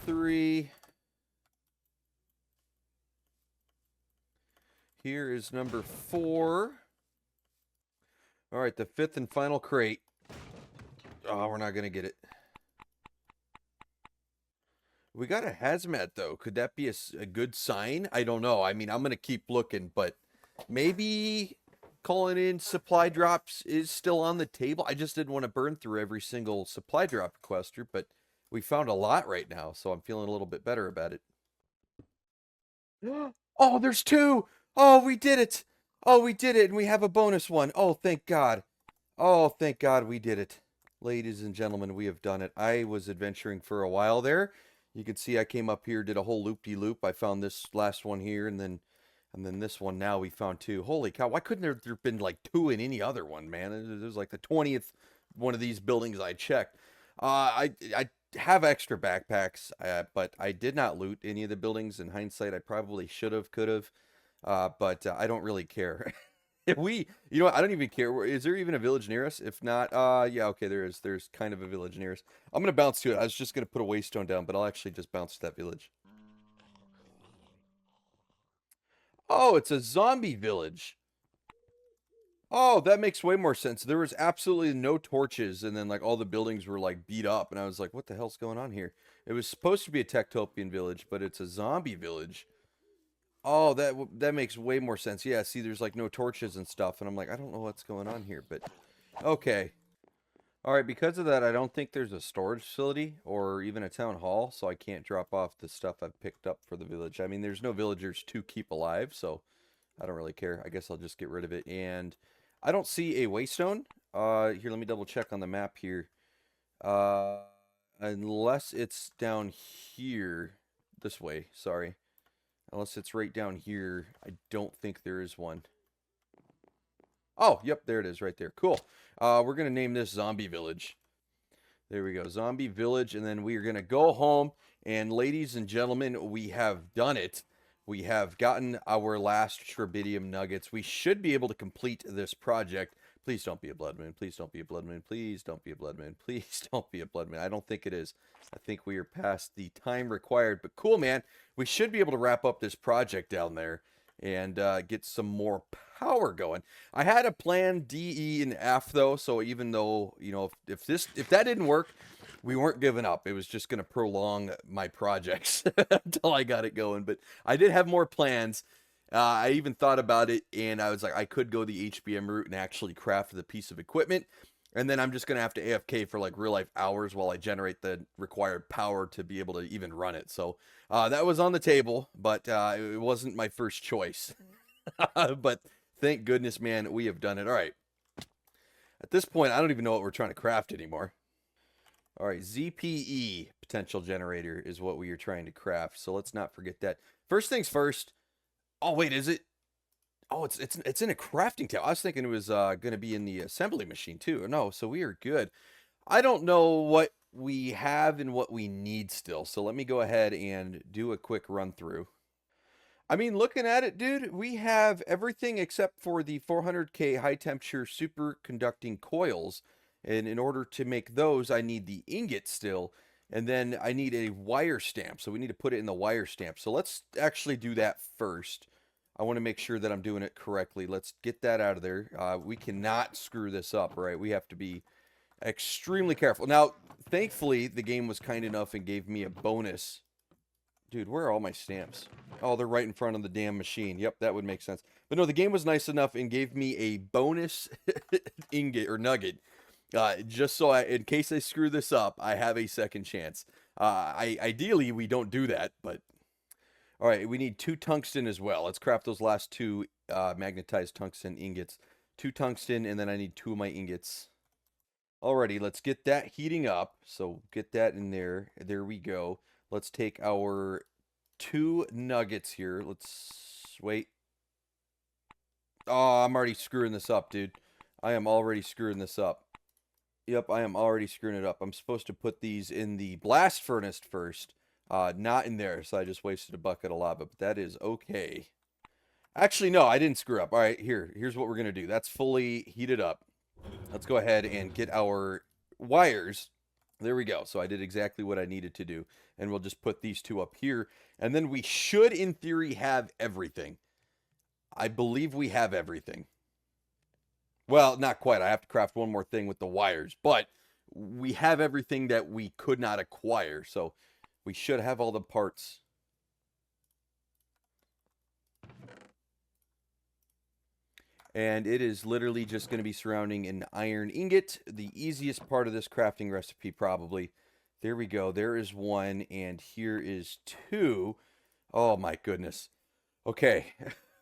S1: Three. Here is number 4. All right, the 5th and final crate. Oh, we're not going to get it. We got a hazmat, though. Could that be a good sign? I don't know. I mean, I'm going to keep looking, but maybe calling in supply drops is still on the table. I just didn't want to burn through every single supply drop requester, but we found a lot right now, so I'm feeling a little bit better about it. Oh, there's 2! Oh, we did it! Oh, we did it, and we have a bonus one. Oh, thank God. Oh, thank God we did it. Ladies and gentlemen, we have done it. I was adventuring for a while there. You can see I came up here, did a whole loop-de-loop. I found this last one here, and then this one now we found 2. Holy cow, why couldn't there have been like 2 in any other one, man? It was like the 20th one of these buildings I checked. I have extra backpacks, but I did not loot any of the buildings. In hindsight, I probably should have, could have. But I don't really care. If you know what, I don't even care. Is there even a village near us? If not, yeah, okay, there is. There's kind of a village near us. I'm going to bounce to it. I was just going to put a waystone down, but I'll actually just bounce to that village. Oh, it's a zombie village. Oh, that makes way more sense. There was absolutely no torches, and then like all the buildings were like beat up, and I was like, what the hell's going on here? It was supposed to be a Techtopian village, but it's a zombie village. Oh, that makes way more sense. Yeah, see, there's like no torches and stuff, and I'm like, I don't know what's going on here, but okay. All right, because of that, I don't think there's a storage facility or even a town hall, so I can't drop off the stuff I've picked up for the village. I mean, there's no villagers to keep alive, so I don't really care. I guess I'll just get rid of it. And I don't see a waystone. Here, let me double check on the map here. Unless it's down here, this way, sorry. Unless it's right down here, I don't think there is one. Oh, yep, there it is right there. Cool. We're going to name this Zombie Village. There we go, Zombie Village, and then we are going to go home, and ladies and gentlemen, we have done it. We have gotten our last Tribitium nuggets. We should be able to complete this project Please don't be a blood moon. Please don't be a blood moon. Please don't be a blood moon. Please don't be a blood moon. I don't think it is. I think we are past the time required. But cool, man. We should be able to wrap up this project down there and get some more power going. I had a plan D, E, and F though. So even though, you know, if that didn't work, we weren't giving up. It was just going to prolong my projects until I got it going. But I did have more plans. I even thought about it, and I was like, I could go the HBM route and actually craft the piece of equipment, and then I'm just going to have to AFK for like real life hours while I generate the required power to be able to even run it. So that was on the table, but it wasn't my first choice. But thank goodness, man, we have done it. All right. At this point, I don't even know what we're trying to craft anymore. All right, ZPE potential generator is what we are trying to craft, so let's not forget that. First things first. Oh, wait, is it? Oh, it's in a crafting tab. I was thinking it was going to be in the assembly machine, too. No, so we are good. I don't know what we have and what we need still, so let me go ahead and do a quick run through. I mean, looking at it, dude, we have everything except for the 400K high-temperature superconducting coils, and in order to make those, I need the ingot still. And then I need a wire stamp. So we need to put it in the wire stamp. So let's actually do that first. I want to make sure that I'm doing it correctly. Let's get that out of there. We cannot screw this up, right? We have to be extremely careful. Now, thankfully, the game was kind enough and gave me a bonus. Dude, where are all my stamps? Oh, they're right in front of the damn machine. Yep, that would make sense. But no, the game was nice enough and gave me a bonus ingot or nugget. Just so in case I screw this up, I have a second chance. Ideally, we don't do that, but all right, we need 2 tungsten as well. Let's craft those last 2 magnetized tungsten ingots. 2 tungsten, and then I need 2 of my ingots. Alrighty, let's get that heating up. So get that in there. There we go. Let's take our 2 nuggets here. Let's wait. Oh, I'm already screwing this up, dude. I am already screwing this up. Yep, I am already screwing it up. I'm supposed to put these in the blast furnace first. Not in there, so I just wasted a bucket of lava, but that is okay. Actually, no, I didn't screw up. All right, here's what we're going to do. That's fully heated up. Let's go ahead and get our wires. There we go. So I did exactly what I needed to do. And we'll just put these 2 up here. And then we should, in theory, have everything. I believe we have everything. Well, not quite. I have to craft one more thing with the wires, but we have everything that we could not acquire, so we should have all the parts. And it is literally just going to be surrounding an iron ingot, the easiest part of this crafting recipe probably. There we go. There is 1, and here is 2. Oh my goodness. Okay,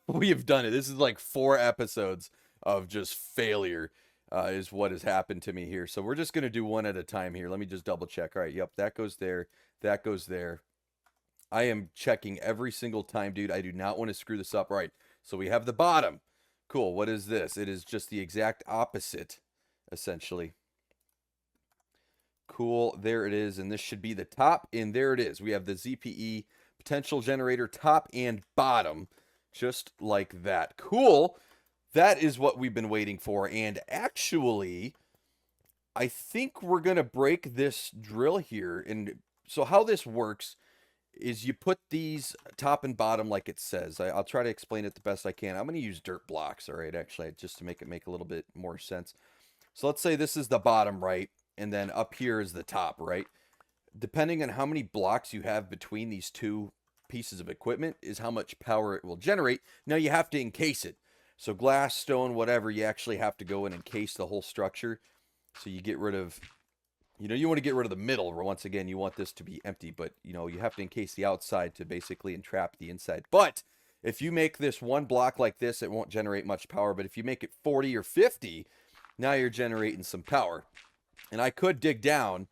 S1: we have done it. This is like 4 episodes of just failure is what has happened to me here. So we're just going to do one at a time here. Let me just double check. All right, yep, that goes there. That goes there. I am checking every single time, dude. I do not want to screw this up. All right, so we have the bottom. Cool, what is this? It is just the exact opposite, essentially. Cool, there it is, and this should be the top, and there it is. We have the ZPE potential generator top and bottom, just like that. Cool. That is what we've been waiting for, and actually, I think we're going to break this drill here. And so how this works is you put these top and bottom like it says. I'll try to explain it the best I can. I'm going to use dirt blocks, all right, actually, just to make it make a little bit more sense. So let's say this is the bottom, right, and then up here is the top, right? Depending on how many blocks you have between these 2 pieces of equipment is how much power it will generate. Now you have to encase it. So glass, stone, whatever, you actually have to go and encase the whole structure. So you get rid of, you know, you want to get rid of the middle, where once again, you want this to be empty. But, you know, you have to encase the outside to basically entrap the inside. But if you make this 1 block like this, it won't generate much power. But if you make it 40 or 50, now you're generating some power. And I could dig down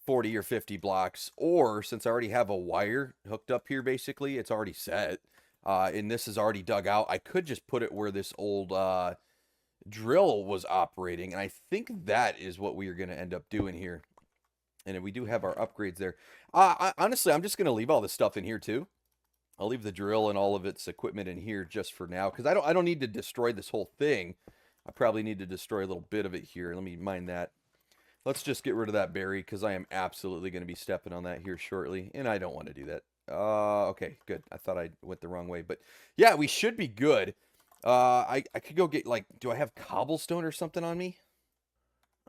S1: 40 or 50 blocks. Or, since I already have a wire hooked up here, basically, it's already set. And this is already dug out. I could just put it where this old drill was operating, and I think that is what we are going to end up doing here. And we do have our upgrades there. Honestly, I'm just going to leave all this stuff in here too. I'll leave the drill and all of its equipment in here just for now, because I don't need to destroy this whole thing. I probably need to destroy a little bit of it here. Let me mine that. Let's just get rid of that berry because I am absolutely going to be stepping on that here shortly, and I don't want to do that. Okay, good. I thought I went the wrong way, but yeah, we should be good. I could go get, like, do I have cobblestone or something on me?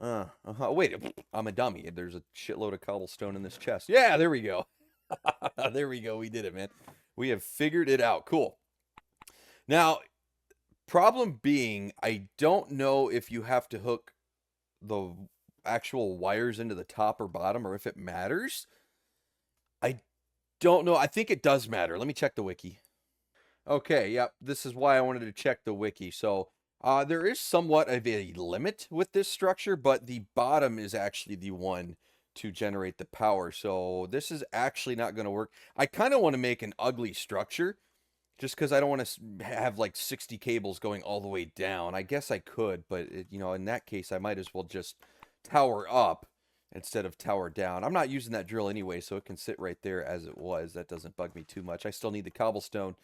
S1: Wait, I'm a dummy. There's a shitload of cobblestone in this chest. Yeah, there we go. There we go. We did it, man. We have figured it out. Cool. Now, problem being, I don't know if you have to hook the actual wires into the top or bottom, or if it matters. I don't know. I think it does matter. Let me check the wiki. Okay, yep. This is why I wanted to check the wiki. So, there is somewhat of a limit with this structure, but the bottom is actually the one to generate the power. So this is actually not going to work. I kind of want to make an ugly structure just because I don't want to have like 60 cables going all the way down. I guess I could, but you know, in that case, I might as well just tower up instead of tower down. I'm not using that drill anyway, so it can sit right there as it was. That doesn't bug me too much. I still need the cobblestone.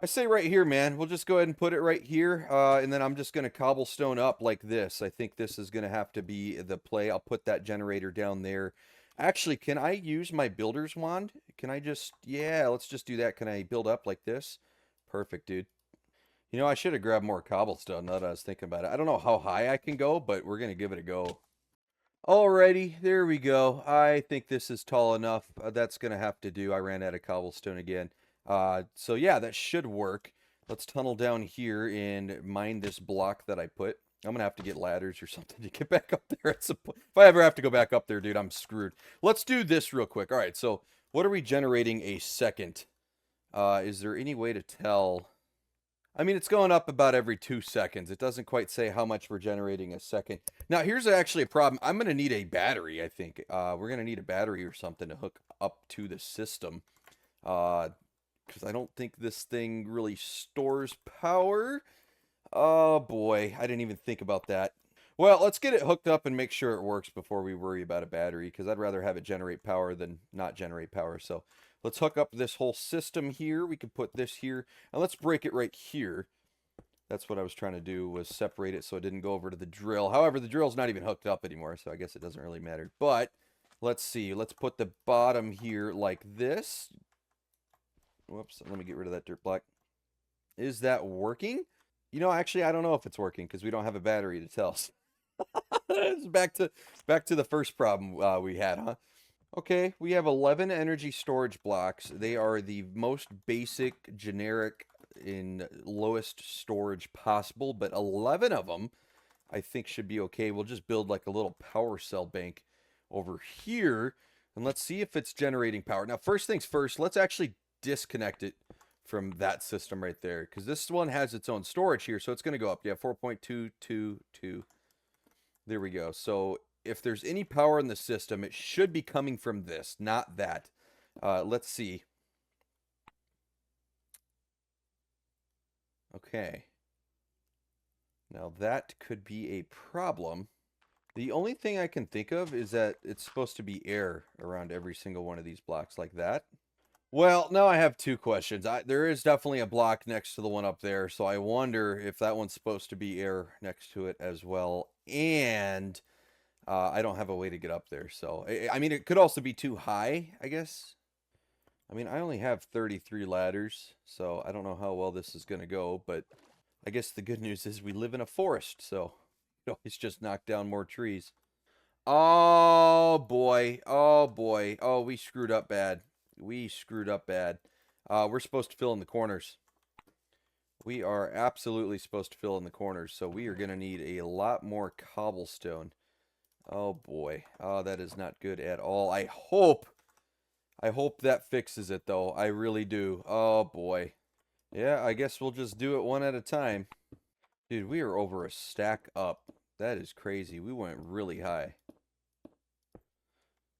S1: I say right here, man. We'll just go ahead and put it right here, and then I'm just going to cobblestone up like this. I think this is going to have to be the play. I'll put that generator down there. Actually, can I use my builder's wand? Can I just, yeah, let's just do that. Can I build up like this? Perfect, dude. You know, I should have grabbed more cobblestone now that I was thinking about it. I don't know how high I can go, but we're going to give it a go. Alrighty, there we go. I think this is tall enough. That's going to have to do. I ran out of cobblestone again. So yeah, that should work. Let's tunnel down here and mine this block that I put. I'm going to have to get ladders or something to get back up there at some point. If I ever have to go back up there, dude, I'm screwed. Let's do this real quick. All right, so what are we generating a second? Is there any way to tell? I mean, it's going up about every 2 seconds. It doesn't quite say how much we're generating a second. Now, here's actually a problem. I'm going to need a battery, I think. We're going to need a battery or something to hook up to the system. Because I don't think this thing really stores power. Oh, boy. I didn't even think about that. Well, let's get it hooked up and make sure it works before we worry about a battery, because I'd rather have it generate power than not generate power. So let's hook up this whole system here. We can put this here, and let's break it right here. That's what I was trying to do, was separate it so it didn't go over to the drill. However, the drill's not even hooked up anymore, so I guess it doesn't really matter. But let's see. Let's put the bottom here like this. Whoops, let me get rid of that dirt block. Is that working? You know, actually, I don't know if it's working because we don't have a battery to tell us. It's back to the first problem we had, huh? Okay, we have 11 energy storage blocks. They are the most basic, generic, and lowest storage possible, but 11 of them I think should be okay. We'll just build like a little power cell bank over here, and let's see if it's generating power. Now, first things first, let's actually disconnect it from that system right there, because this one has its own storage here, so it's going to go up. Yeah, 4.222. There we go. So if there's any power in the system, it should be coming from this, not that. Let's see. Okay. Now that could be a problem. The only thing I can think of is that it's supposed to be air around every single one of these blocks like that. Well, now I have two questions. There is definitely a block next to the one up there, so I wonder if that one's supposed to be air next to it as well. And I don't have a way to get up there, so I mean, it could also be too high, I guess. I mean, I only have 33 ladders, so I don't know how well this is going to go, but I guess the good news is we live in a forest, so you know, it's just knock down more trees. Oh, boy. Oh, boy. Oh, we screwed up bad. We screwed up bad. We're supposed to fill in the corners. We are absolutely supposed to fill in the corners, so we are going to need a lot more cobblestone. Oh, boy. Oh, that is not good at all. I hope that fixes it, though. I really do. Oh, boy. Yeah, I guess we'll just do it one at a time. Dude, we are over a stack up. That is crazy. We went really high.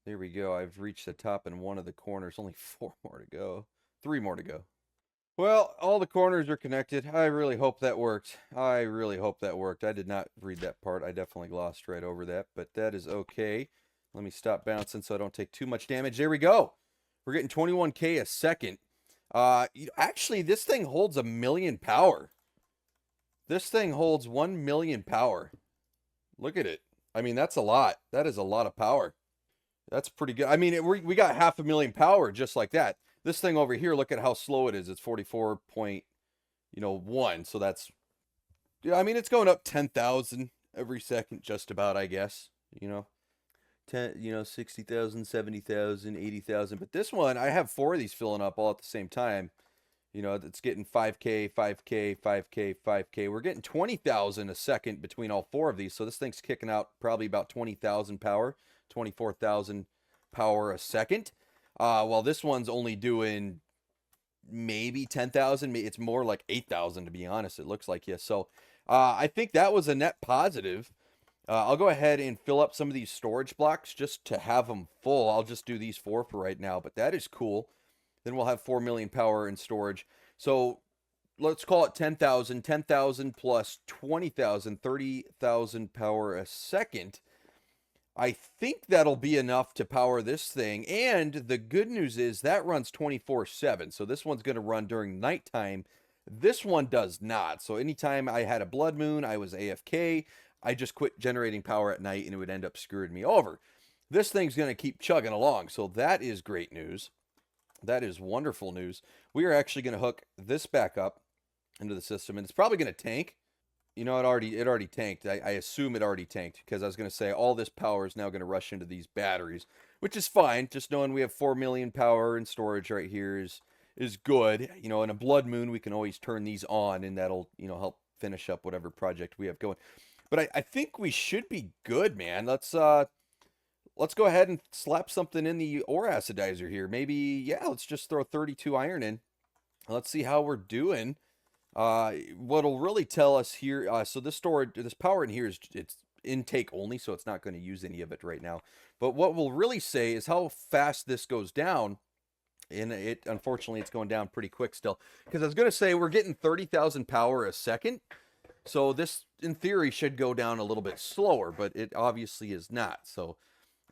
S1: There we go. I've reached the top in one of the corners. Only 4 more to go. 3 more to go. Well, all the corners are connected. I really hope that worked. I really hope that worked. I did not read that part. I definitely glossed right over that, but that is okay. Let me stop bouncing so I don't take too much damage. There we go. We're getting 21K a second. Actually, this thing holds 1,000,000 power. This thing holds 1 million power. Look at it. I mean, that's a lot. That is a lot of power. That's pretty good. I mean, we got 500,000 power just like that. This thing over here, look at how slow it is. It's 44.1. So that's, yeah, I mean, it's going up 10,000 every second, just about, I guess, 10, 60,000, 70,000, 80,000. But this one, I have 4 of these filling up all at the same time. It's getting 5K, 5K, 5K, 5K. We're getting 20,000 a second between all 4 of these. So this thing's kicking out probably about 20,000 power, 24,000 power a second. While this one's only doing maybe 10,000. It's more like 8,000 to be honest. It looks like, yes. So I think that was a net positive. I'll go ahead and fill up some of these storage blocks just to have them full. I'll just do these 4 for right now, but that is cool. Then we'll have 4 million power in storage. So let's call it 10,000. 10,000 plus 20,000, 30,000 power a second. I think that'll be enough to power this thing. And the good news is that runs 24/7. So this one's going to run during nighttime. This one does not. So anytime I had a blood moon, I was AFK, I just quit generating power at night and it would end up screwing me over. This thing's going to keep chugging along. So that is great news. That is wonderful news. We are actually going to hook this back up into the system, and it's probably going to tank. It already tanked. I assume it already tanked because I was going to say all this power is now going to rush into these batteries, which is fine. Just knowing we have 4 million power in storage right here is good. In a blood moon, we can always turn these on, and that'll help finish up whatever project we have going. But I think we should be good, man. Let's go ahead and slap something in the ore acidizer here. Maybe, yeah, let's just throw 32 iron in. Let's see how we're doing. What'll really tell us here, so this power in here it's intake only, so it's not going to use any of it right now. But what will really say is how fast this goes down. And unfortunately, it's going down pretty quick still. Because I was going to say, we're getting 30,000 power a second. So this, in theory, should go down a little bit slower, but it obviously is not. So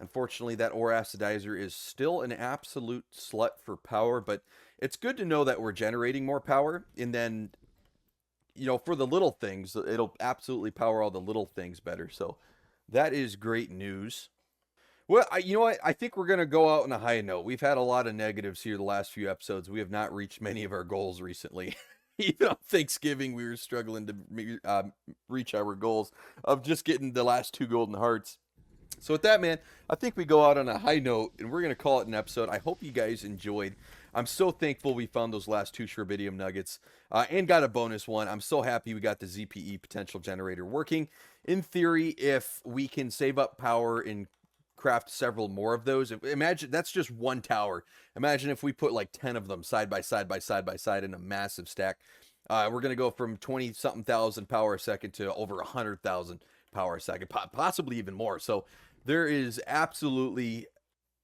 S1: unfortunately, that ore acidizer is still an absolute slut for power, but it's good to know that we're generating more power. And then, for the little things, it'll absolutely power all the little things better. So that is great news. Well, you know what? I think we're going to go out on a high note. We've had a lot of negatives here the last few episodes. We have not reached many of our goals recently. Even on Thanksgiving, we were struggling to reach our goals of just getting the last 2 golden hearts. So with that, man, I think we go out on a high note, and we're going to call it an episode. I hope you guys enjoyed. I'm so thankful we found those last 2 Sherbidium nuggets and got a bonus one. I'm so happy we got the ZPE potential generator working. In theory, if we can save up power and craft several more of those, imagine that's just 1 tower. Imagine if we put like 10 of them side by side in a massive stack. We're going to go from 20-something thousand power a second to over 100,000 power a second, possibly even more. So there is absolutely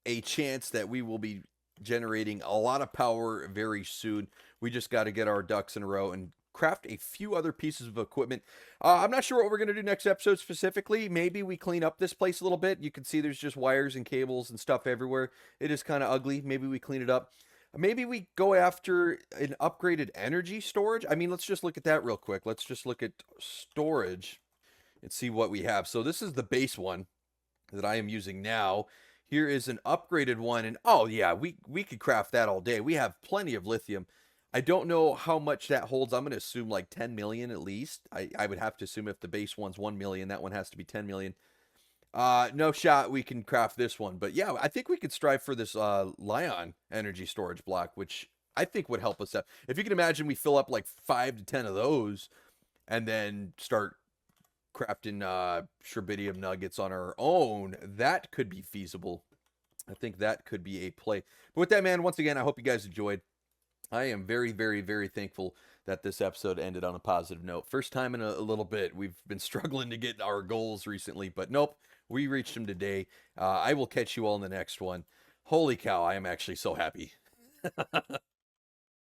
S1: a chance that we will be generating a lot of power very soon. We just got to get our ducks in a row and craft a few other pieces of equipment. I'm not sure what we're going to do next episode specifically. Maybe we clean up this place a little bit. You can see there's just wires and cables and stuff everywhere. It is kind of ugly. Maybe we clean it up. Maybe we go after an upgraded energy storage. I mean, let's just look at that real quick. Let's just look at storage and see what we have. So this is the base one that I am using now. Here is an upgraded one, and oh yeah, we could craft that all day. We have plenty of lithium. I don't know how much that holds. I'm going to assume like 10 million at least. I would have to assume if the base one's 1 million, that one has to be 10 million. No shot we can craft this one. But yeah, I think we could strive for this Lion energy storage block, which I think would help us out. If you can imagine, we fill up like 5 to 10 of those and then start crafting Sherbidium nuggets on our own, that could be feasible. I think that could be a play. But with that, man, once again, I hope you guys enjoyed. I am very, very, very thankful that this episode ended on a positive note. First time in a little bit. We've been struggling to get our goals recently, but nope, we reached them today. I will catch you all in the next one. Holy cow, I am actually so happy.